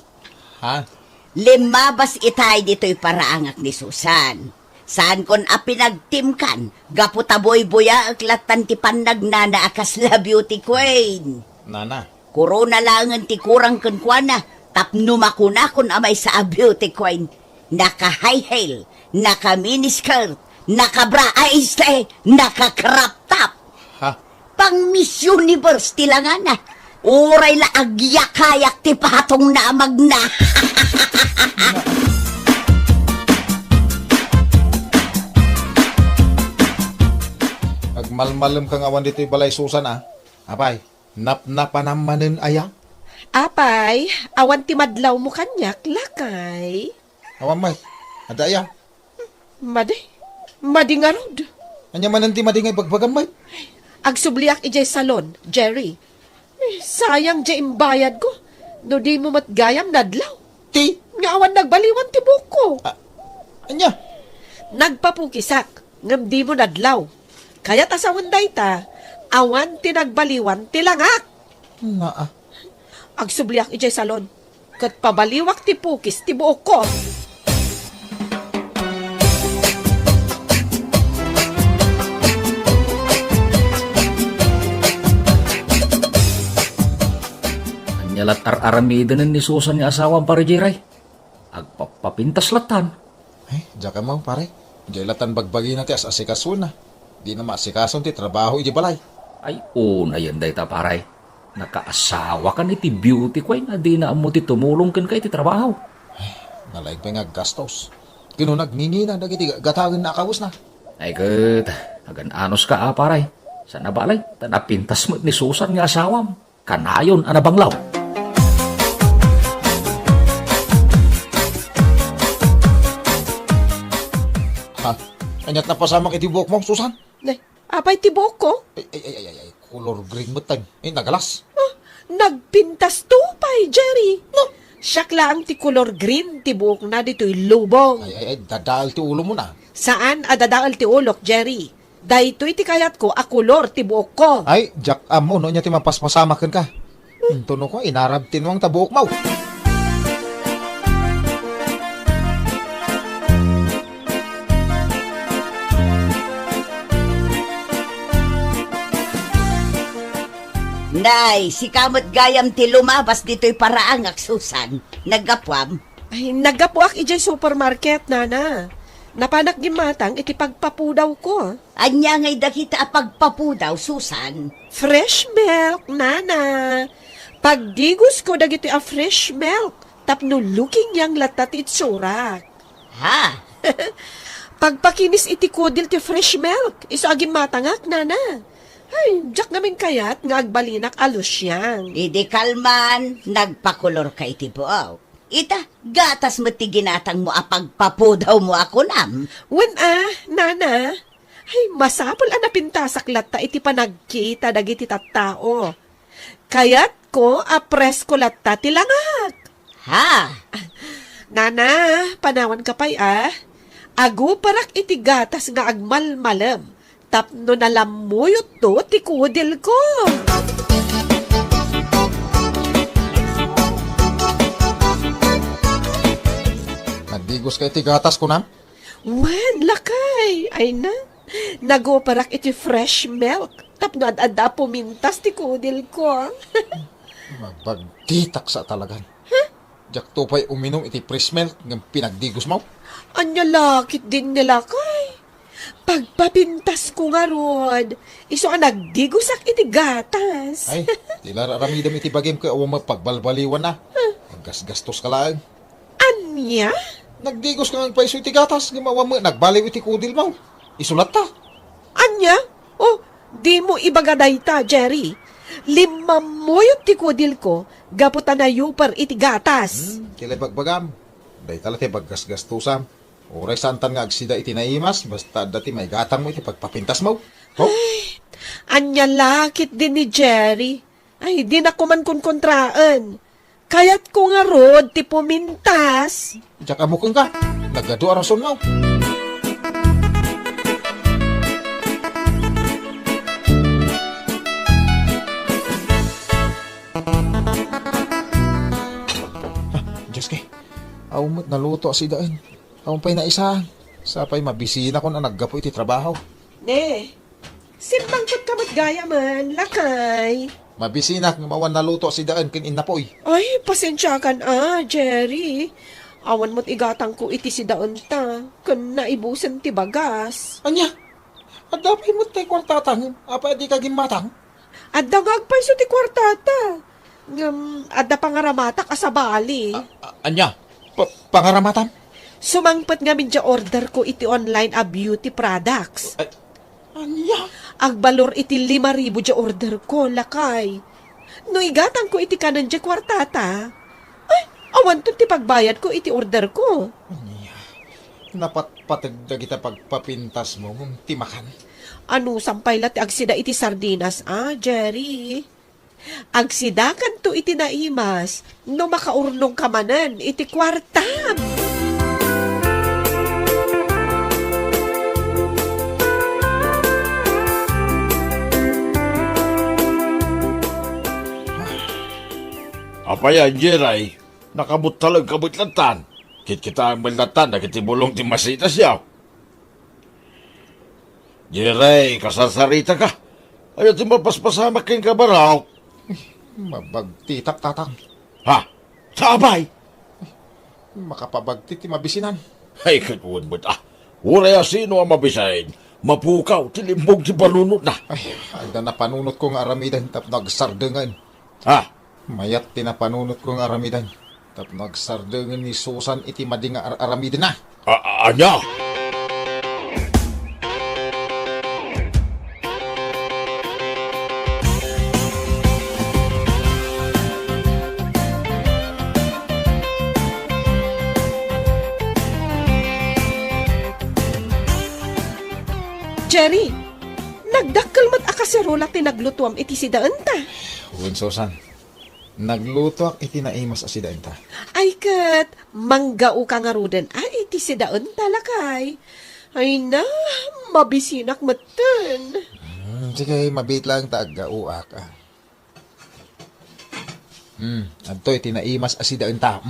Ha? Limabas itay dito'y paraangak ni Susan. Saan kon apinagtimkan, gaputaboy buya aklatan ti pannagnana akasla beauty queen. Nana. Corona langan ti kurang kenkwana, tapno makunakon amay sa beauty queen. Naka-high heel, naka-miniskirt, naka-bra aiste, naka-crop top. Ha? Pang Miss Universe tilangan na. Uray la agyak-kayak ti patong na magna. Agmalmalam kang awan dito'y balay Susan, ah. Apay, nap-napanampanin aya. Apay, awan ti madlaw mo kanyak, lakay. Awan may, ada aya. Madi nga rod. Anya man ti madingay bagbagan may. Agsubliak ijay salon, Jerry. Sayang jay imbayad ko. No di mo matgayam nadlaw. Ti, Nga awan nagbaliwan ti buko. anya. Nagpapukisak, ngam di mo nadlaw. Kaya't asawan dayta, awan ti nagbaliwan ti langak. Naa. Agsubliak ijay salon. Kat pabaliwak ti pukis ti buok ko. Anyalat ar-aramidanan ni Susan nga asawang pare Jiray. Agpapapintas latan. Diyan ka mo, pare. Jailatan bagbagi na ti as asikasun na. Di na masikason ti trabaho iji balay. Ay, una yan dayta paray. Nakaasawa ka ni ti beauty queen na di na mo ti tumulong kan kay ti trabaho. Nalaig pa nga gastos. Kino nagningi na, nagiti gatawin na akawos na. Ay, kat, agan anos ka paray. Sa nabalay, tanapintas mo ni Susan nga asawam. Kanayon anabanglaw. Ha? Anyat na pasamang itibok mo, Susan? Ne, apay ti buok ko. Ay, color green mo tayo. Nagalas. Nagpintas tupay, Jerry. No, siyak lang ti color green ti buok na dito'y lubong. Ay, dadal ti ulo mo na. Saan adadaal ti ulok, Jerry? Daytoy ti kayat ko a kolor ti buok ko. Ay, Jack amo, no niya ti mapaspasamakan ka. Tuno ko, inarab tinuang tabuok mo. Nay, si kamot gayam ti lumabas dito'y paraang aksusan. Nagapwam. Ay, nagapuak ijay supermarket, nana. Napanak gimatang iti pagpapudaw ko. Anya ngay dakita pagpapudaw, Susan. Fresh milk, nana. Pagdigos ko dagiti a fresh milk, tapno looking yang latat itsurak. Ha? Pagpakinis iti kudil ti fresh milk, iso agim matangak, nana. Ay, jak namin kayat nga agbalinak alus yang. Idi kalman, nagpakulor ka iti buaw. Ita, gatas mo ti ginatang mo apagpapudaw mo ako nam. Wen nana. Ay, masapol napintasak latta iti panagkita dagiti tattao. Kayat ko apres ko latta ti langak. Ha? Nana, panawan ka pa'y Agu parak iti gatas nga agmalmalam. Tapno nalamuyot to ti kudil ko. Nagdigos kay ti gatas ko na. Wen, lakay. Ay na. Nagoparak iti fresh milk. Tapno ad-ada pumintas ti kudil ko. Magbagtitak sa talagan. Jak to pa'y uminom iti fresh milk ng pinagdigos mo. Anya lakit din nila kay. Pagpapintas ko nga rod, iso ang nagdigusak iti gatas. Ay, tila raramidam iti bagim ko awang magpagbalbaliwan na. Maggasgastos ka lang. Anya? Nagdigos ka ng paiso iti gatas, gumawa mo, nagbaliw iti kudil mo. Isulat ta. Anya? Oh, di mo ibagaday ta, Jerry. 5 moyot ti kudil ko, gaputan na yupar iti gatas. Kilay bagbagam. Day tala ti baggasgastusam. Oray santan nga agsida iti naimas, basta dati may gatang mo iti pagpapintas mo. Oh? Anya lakit din ni Jerry. Ay, di na ko man kontraan. Kaya't ko nga rod ti pumintas. Diyak amukong ka. Nagado arason mo. Diyos kay, awamot naluto si daan. Awang pa'y naisa. Sapay mabisina ko na naggapo iti trabaho. Ne, simbangkot ka gaya man, lakay. Mabisina kung mawan naluto si daan kin inapoy. Ay, pasensya kan Jerry. Awan mo't igatang ko iti si daon ta. Kun naibusan ti bagas. Anya? At dapat mo tayo kwartatang. Apa di ka gimatang? At dagag pa iso ti kwartata. Adda pangaramatak asabali. Anya? Pangaramatan? Sumangpat nga min order ko iti online beauty products. Anya? Agbalor iti 5,000 ja order ko, lakay. No igatang ko iti kanan ja kwartata. Ay, awan to ti pagbayad ko iti order ko. Anya? Napatpatagda kita pagpapintas mo kung timakan. Ano sampay lati agsida iti sardinas, Jerry? Agsidakan to iti naimas, no makaurnong kamanan iti kwartam. Apaya, Jeray, nakabot talag kabutlatan. Kit kita ang malatan na kitibulong ti masita siya. Jeray, kasarsarita ka. Ayaw ti mapaspasama king kabaraw. Mabagtitak tatang. Ha? Sabay? Makapabagti ti mabisinan. Ay, katawad mo ta. Uraya sino ang mabisayin. Mapukaw, tilimbog ti balunot na. Ay, agda na panunot ko nga aramidan tap nagsardengan. Ha? Mayat tinapanunot ko nga aramidan tap nagsardengan ni Susan iti mading nga aramidan na. Anya? Jerry, nagdakkel mat akaserola ti naglutuam iti si daan ta. Uwan Susan, nagluto ak iti naimas asidain ta. Ay kat, manggao ka nga ruden. Ay, iti si daan talakay. Ay na, mabisinak matan. Sige, mabit lang taag-gauak. Adto iti naimas asidain ta.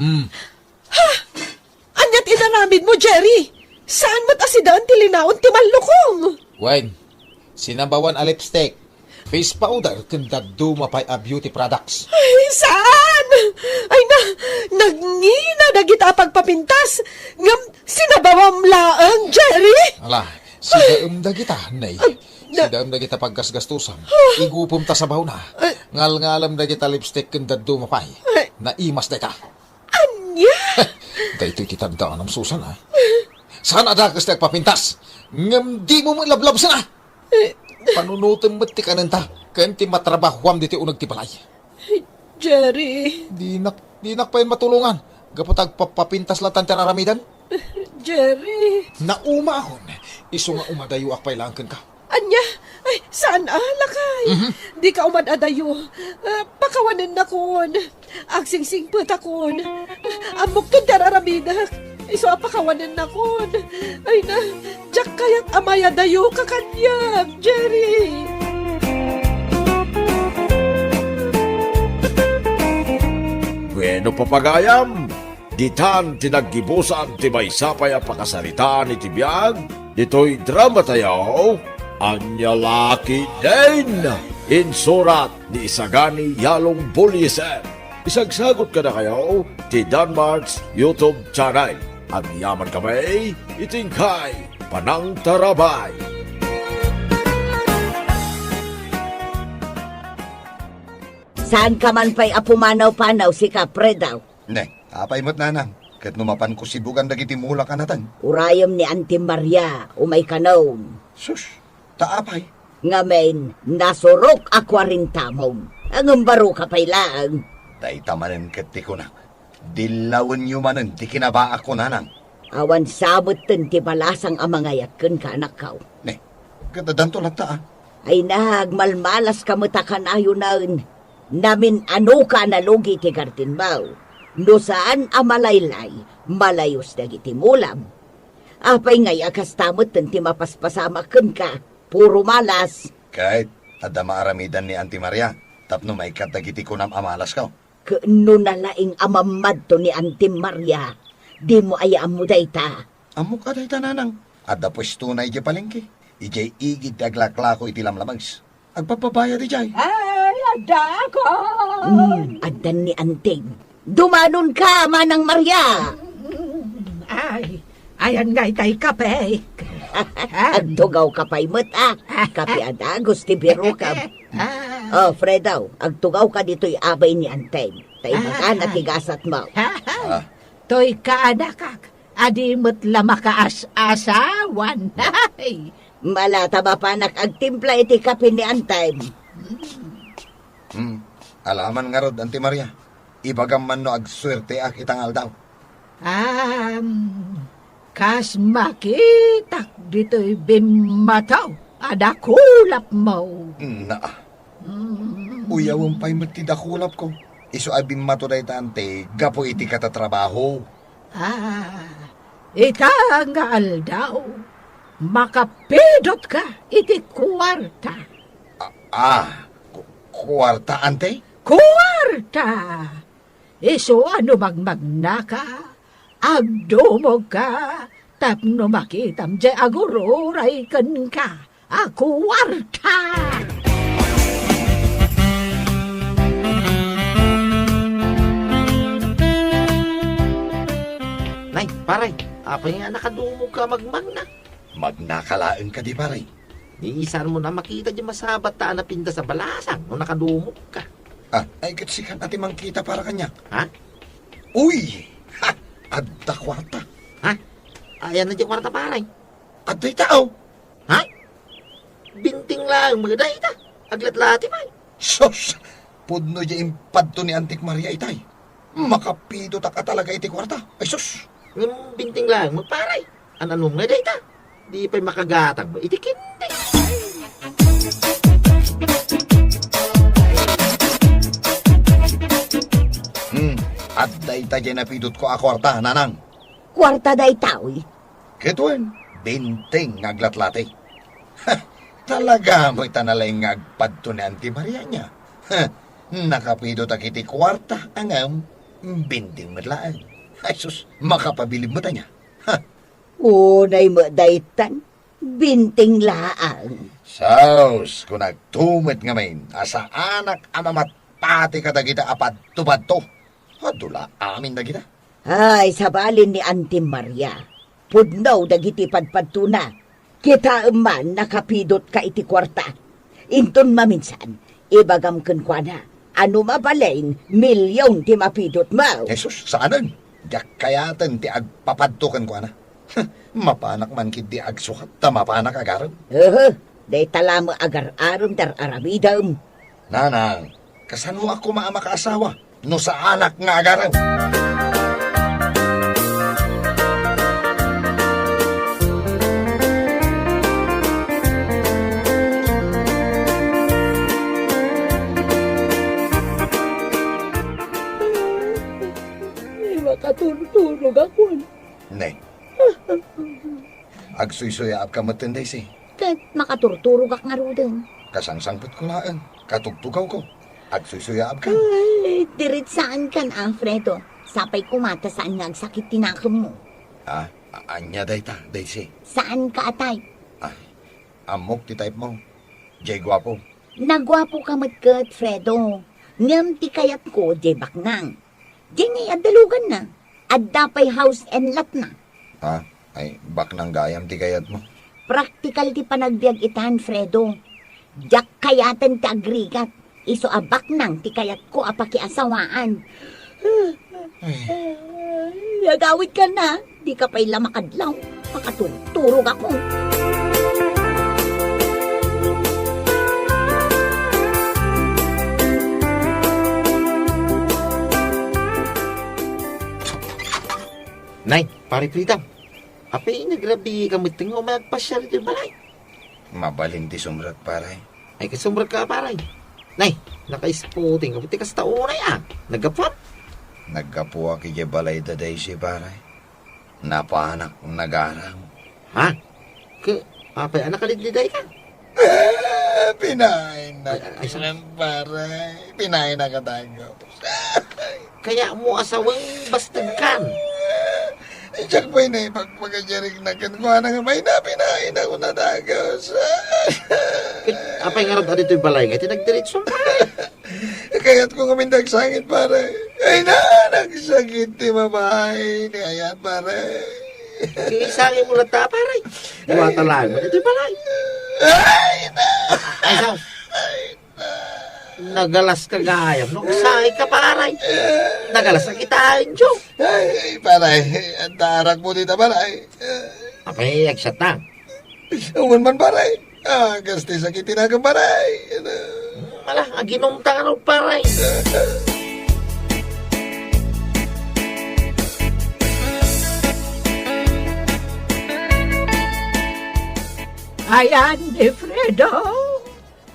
Anyat inaramid mo, Jerry? Saan mat asidaan ti linaon ti malukong? Wine, sinabawan a lipstick. Face powder kanda dumapay a beauty products. Ay, saan? Ay, nagngina na kita pagpapintas. Ngam, sinabawam laang, Jerry. Ala, sidaam na kita, nay. Sidaam na kita paggasgastusan. Igupom ta sa baw na. Ngal-ngalam na kita lipstick kanda dumapay. Naimas na ka. Anya? Dahito ititandaan ng Susan, ha? Saan adakas nagpapintas? Ngam di mo malablab sana. Panunutan mo ti kananta. Kanti matrabahuam diti unag ti balay. Jerry. Di nak pa yun matulungan. Gapatag papapintas lang tan teraramidan. Jerry. Nauma akon. Iso nga umadayo ak pailangkan ka. Anya? Ay, saan lakay? Di ka umadadayo. Pakawanan na kon. Agsingsing pata kon. Amok to dararamidak. Iso pakawanan na kon. Ay na, jak kaya't amaya dayo ka kanyag, Jerry. Bueno papagayam, ditan tinaggibusan ti may sapay a pakasarita ni Tibiyag, dito'y drama tayo, Anya Laki din, insurat ni Isagani Yalong Buliesen. Isagsagot ka na kayo ti Danmarks YouTube channel. Ang yaman kami, itingkay, Panang Tarabay. Saan ka man pa'y apumanaw-panaw si Kapre daw? Ne, apay mo't nanang. Kat numapan ko sibugan dagiti mula kanatan. Urayom ni Auntie Maria, umay kanom. Sus, taapay. Ngamen, nasurok a 40 mong. Ang umbaro ka pa'y laang. Day tamanin kat ti ko na. Dilawan nyo manan, ti kinaba ako nanang. Awan sabot ti balasang amangayat kun ka anak kau. Ne, katadanto lang ta Ay nagmalmalas ka matakan ayo naun. Namin ano ka nalugi ti Gartinbaw. No saan amalaylay, malayos na gitimulam. Apay ngay akas tamot ti mapaspasama kun ka. Puro malas. Kahit adama aramidan ni Auntie Maria, tapno may katagiti ko nam amalas ka. Kano nalaing amamad to ni Auntie Maria. Di mo ayaam mo dayta. Amo ka day tananang. Adda pwesto na ije palengke. Ije igid aglaklako iti lamlamags. Agpapabaya di jay. Ay, ada ko. Adan ni Auntie. Dumanon ka, Manang Maria. Ay, ayan nga itay kape. Agtugaw kapay mo't Kapi ada, gusti biro ka. Oh, Fredaw, agtugaw ka dito'y abay ni Auntie. Tay baka natigasat mo. Toy kaanakak, adi mo't lama ka asawan. Malata ba panak agtimpla iti kape ni Auntie? Alaman nga rod, Auntie Maria. Ibagam man no agswerte akitangal daw. Kas makitak dito'y bimataw, ada kulap mo. Na. Uyawang pa'y matidakulap ko. Iso ay bimato day tante, gapo iti katatrabaho. Itangal daw, makapidot ka iti kwarta. Kwarta, ante? Kwarta! Iso ano magmagnaka, agdumog ka, tapno makitam di agururay kan ka, kwarta! Nay, paray, apay nga nakadumog ka magmagna. Magnakalaan ka di paray. Iisan mo na makita di masabat ta na pinda sa balasang no nakadumog ka. Ay katsikan ati mangkita para kanya. Ha? Uy! Ha! Adda kwarta. Ha? Ayan na di kwarta paray. Adday tao. Ha? Binting lang, magaday ta. Aglat-lati pa. Sos! Pudno di impad to ni Antik Maria itay. Makapido ta ka talaga iti kwarta. Ay sos! Yung binting lang, magparay. Anong magaday ta? Di pa'y makagatag mo. Itikindi. Adday ta dyan napidot ko a kwarta, nanang. Kwarta day taoy. Ketuen, binting ngaglatlate. Talaga mo'y tanalay ngagpad to ni Auntie Maria niya. Nakapidot ta kiti kwarta, angam, binting matlaan. Ay sus, makapabilib mo ta niya. Unay mo daytan. Binting laang. Saus, kung nagtumit nga main, asa anak amamat pati kadagita apad tubad to. Adula amin na kita. Ay, sabalin ni Auntie Maria. Pudnaw dagiti padpadtuna. Kita man nakapidot ka iti kwarta. Inton maminsan, ibagam kenkwana. Ano mabalain, milyon ti mapidot mo. Jesus, saanan? Yak kayatan ti agpapadtukan ko na. Mapanak man kid di agsukat, ta mapanak agaram. Day tala mo agar-arom dar aramidam. Nanang, kasan mo ako maamakaasawa? No sa anak nga agaram. Makatulog ako. Nay. Agsuy-suyaap ka matinday si. Kat makaturturog ak nga rodeng. Kasangsangpot ko laan. Katugtugaw ko. Agsuy-suyaap ka. Ay, dirit saan kan, Alfredo? Sapay kumata saan nga agsakit tinakam mo. Anya day ta, day si. Saan ka atay? Amok ti type mo. Jay gwapo. Nagwapo ka matkat, Fredo. Ngam ti kayat ko, di baknang. Di ngay adalugan na. Addapay house and lot na. Ay, bak ng gayam ti kayat mo. Praktikal ti panagbiag itan, Fredo. Jak kayatan ti agrigat. Iso abak nang ti kayat ko apakiasawaan. Nagawit ka na. Di ka pa'y lamakadlaw. Makatulturog ako. Nay, pare Pritam. Apay nagrabi ka miting o magpasyal ito balay. Mabalin ti sumrat paray. Ay kasumrat ka paray. Nay, nakaisputing ka. Buti ka sa taunay Nagapot. Nagkapuwa kaya balay daday si paray. Napanak nagarang. Ha? Apay anak kalidliday ka? Pinain na Ay, paray. Pinain na katango. Kaya mo asawang bastagkan. Diyak po'y na ipagpagajarig na kankuha na nga may napinain ako na dagos. Apay nga rin dito'y balay nga, tinagdiritso paray. Kaya't ko kami nagsangit pare. Ay na, nagsakit ti mamahay ni Ayat pare. Isangin mo lang ta paray. Iwatalaan mo dito'y balay. Ay na! Ay sao? Nagalas ka gayam, no? Sahi ka paray. Nagalas ang kitain, Joe. Ay, paray, ang tarak mo dito paray. Apay, agsat na. Uman man paray. Gasti sakitin na kang paray. Malah, aginong taro paray. Ayan, ni Fredo.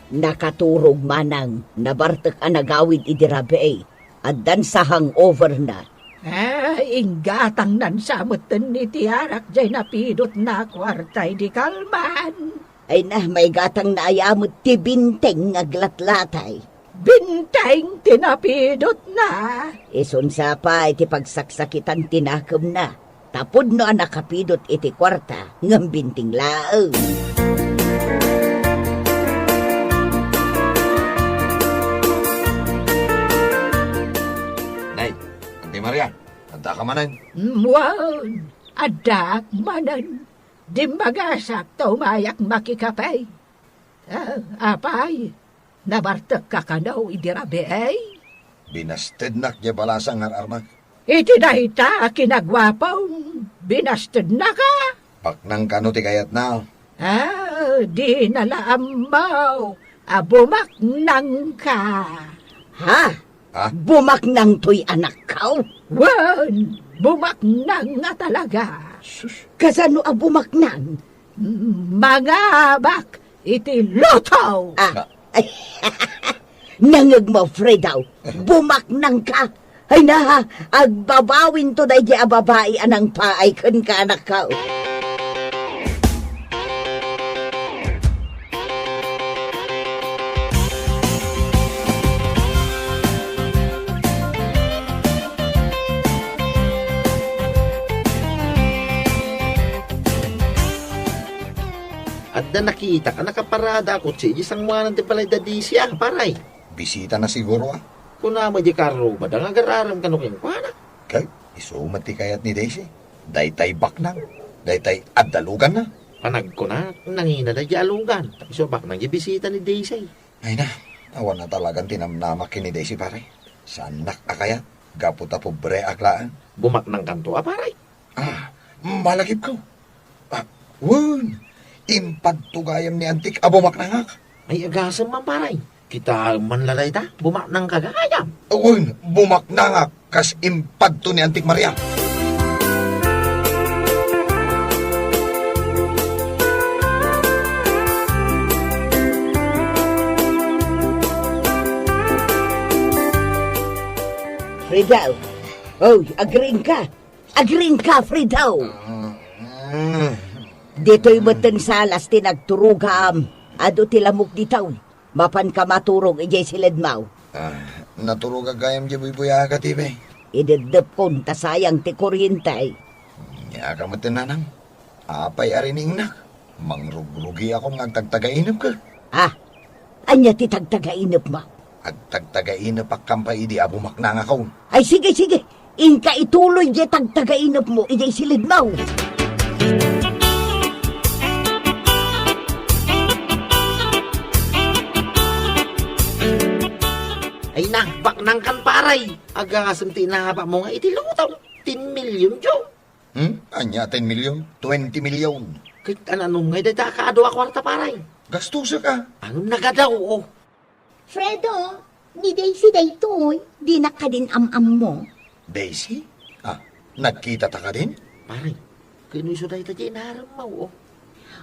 Nakaturog manang nabartek ang nagawid idirabe at dan sa hangover na. Inggatang nan samutan ni Tiarak jay napidot na kwartay di kalman. Ay na may gatang naayamot ti binteng aglatlatay. Binteng tinapidot na. Ison sa pa iti pagsaksakitan tinakam na. Tapod no ang nakapidot iti kwarta ng binting laang. Ante Maria, anta ka manan. Muwan, adak manan. Di magasak umayak makikapay. Apay, nabartak ka kanaw idirabe ay. Binasted nak niya balasang armak. Iti dahita kinagwapaw, binasted na ka. Paknang kano ti kayat na. Di nalaamaw, abumak nang ka. Ha? Bumaknang to'y anak kaw? Wan, bumaknang nga talaga. Kasano a bumaknang? Mga bak, iti lotaw. Nangag mo, Fredaw, bumaknang ka. Ay na, agbabawin to na di ababae anang paay kan ka anak kaw. Da nakita ka, nakaparada ako si isang mga nanti palay da di siya, paray. Bisita na siguro Kung naman di karo ba, da nga gararam ka nung yung pana. Kay, isumat ti kayat ni Daisy. Daytay baknang. Daytay adalugan na. Panag ko na, nangina na di alugan. So bak nang bisita ni Daisy. Ay na, awan na talagang tinamnamak ni Daisy pare. Sanak akayat, gaputa pobre aklaan. Bumak ng kanto, paray. Malagip ko. Wun, impad tugayam ni Antik abumak nangak. Ay agasam man paray. Kita manlalay ta, bumak ng kagayam. Wun, bumak nangak, kas impad to ni Antik Maria. Fridaw. Oh, agring ka. Agring ka, Fridaw. Dito'y matan salas tinagturugam. Ado tilamok ditaw. Mapan ka maturog ijay silid mau. Naturog agayam di buya ka tibe. Idedep kon tasayang ti kuryentay. Ya ka matinanang. Apay arining na. Mangrugrugi ako ng tagtagainap ka. Anya ti tagtagainap mo. At tagtagainap ak kampay di abumak na nga kaun. Ay sige, sige. Inka ituloy di tagtagainap mo ijay silid mau. Ay nakbak ng kan paray. Agasam tinahaba mo nga itilutaw. 10 million jo. Anya 10 milyon? 20 milyon. Kahit anong ngay dada ka ado kwarta paray. Gastusa ka. Anong nagadaw o? Fredo, ni Daisy daytoy. Di na ka din am-am mo. Daisy? Nagkita ta ka din? Paray, kinuso dahi ta dyan naram mo o.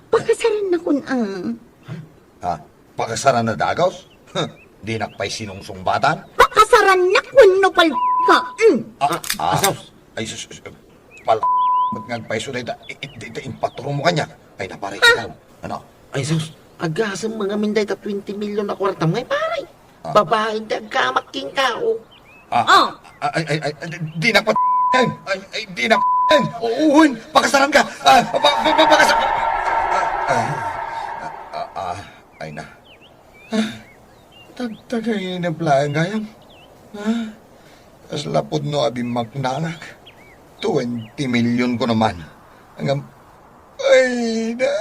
Pakasaran na kun ang... Pakasaran na dagaws? Di nakpay sinungsungbatan? Pakasaran na kun no pal ka. Asaws? Ay, pal... Magngagpay so dahil ita impaturo mo kanya. Ay, naparay ikaw. Ano? Ay, sus, agasam mga minday ta 20 million na kwarta ngay paray. Babaeng dagkamaking ka o. Di na di na uuhin, pakasaran ka. Pakasaran. Ay na. Tagtagayin na plaan gayam. As lapod no abim magnanak. 20 milyon ko naman. Hanggang... Ay na.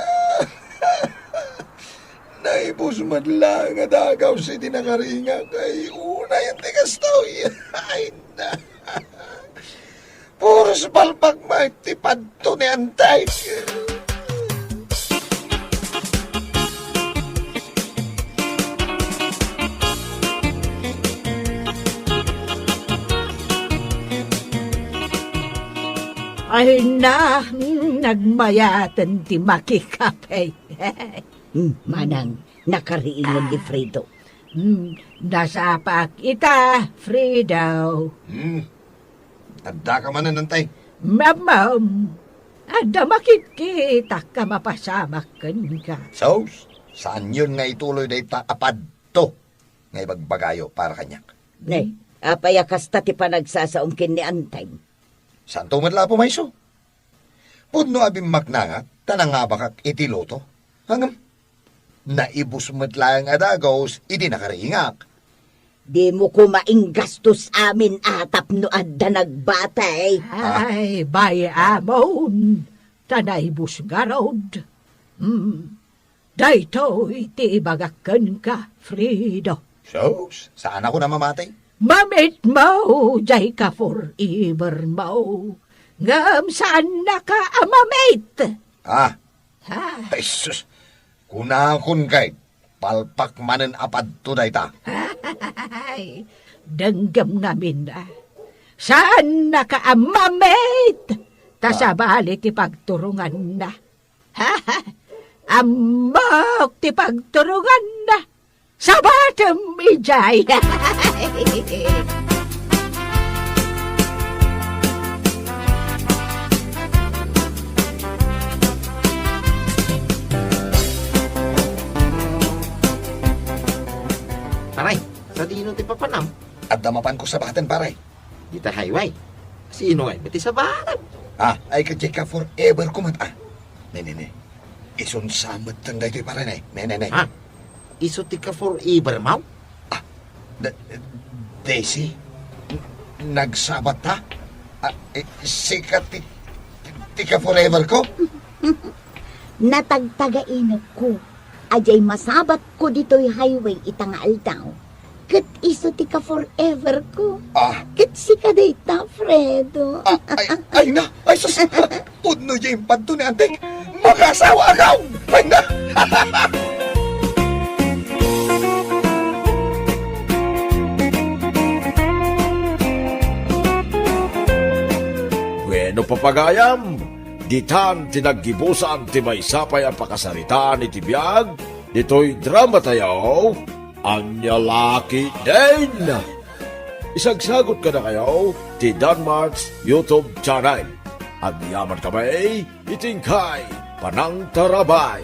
Naibos man lang nga dagaw si tinakaringa kay una yung tigas to. Ay na. Puros palpag magtipad to ni Antay. Ay na, nagmayatan ti makikapay. Manang, nakariingon ni Fredo. Nasapak ita, Fredo. Adda ka man Antay. Mamam, ada makikita ka mapasamakan ka. So, saan yun nga ituloy na itaapad to? Nga ibagbagayo para kanyak. Nay, apayakas ta ti panagsasaungkin ni Antay. Saan to madla po, Mayso? Pudno abim maknanga, tanang nga bakak itiloto. Hanggang naibus matlang adagos, idi nakaringak. Di mo kumaing gastos amin atap no adda nagbatay. Ay, bay amon, tanay busgarod. Dayto iti ibagakan ka, Fredo. So, saan ako na mamatay? Mamit mo, jay ka forever mo. Ngam saan na ka amamit? Ay, sus. Kunakon kay, palpak manen apad to dayta. Ay, danggam namin na. Saan na ka amamit? Tasabali ti pagturungan na. Amok ti pagturungan na. Sabatam ijay. Paray, sa dino ti papanam. At damapan ko sa batan, paray. Di ta highway. Sino ay mati sa baran? Ay ka forever kumat. Ne. Ison samot tang dito para nay. Nay. Ha? Iso ti ka forever, mau? Daisy, nagsabat ta? Sikat tika forever ko? Natagtagainok ko. Ajay masabat ko dito'y highway itangaal daw. Kat iso ti ka forever ko. Kat si ka dayta, Fredo. Ay na! Ay sus! Pudno yung panto ni Antek! Makasawa agaw! Ay na! Bueno papagayam, ditan tinaggibusan ti may sapay ang pakasarita ni Tibiyag, dito'y drama tayo, Anya Lucky Din! Isagsagot ka na kayo, ti Danmarks YouTube channel. Ang yaman kami, itingkay, panang tarabay.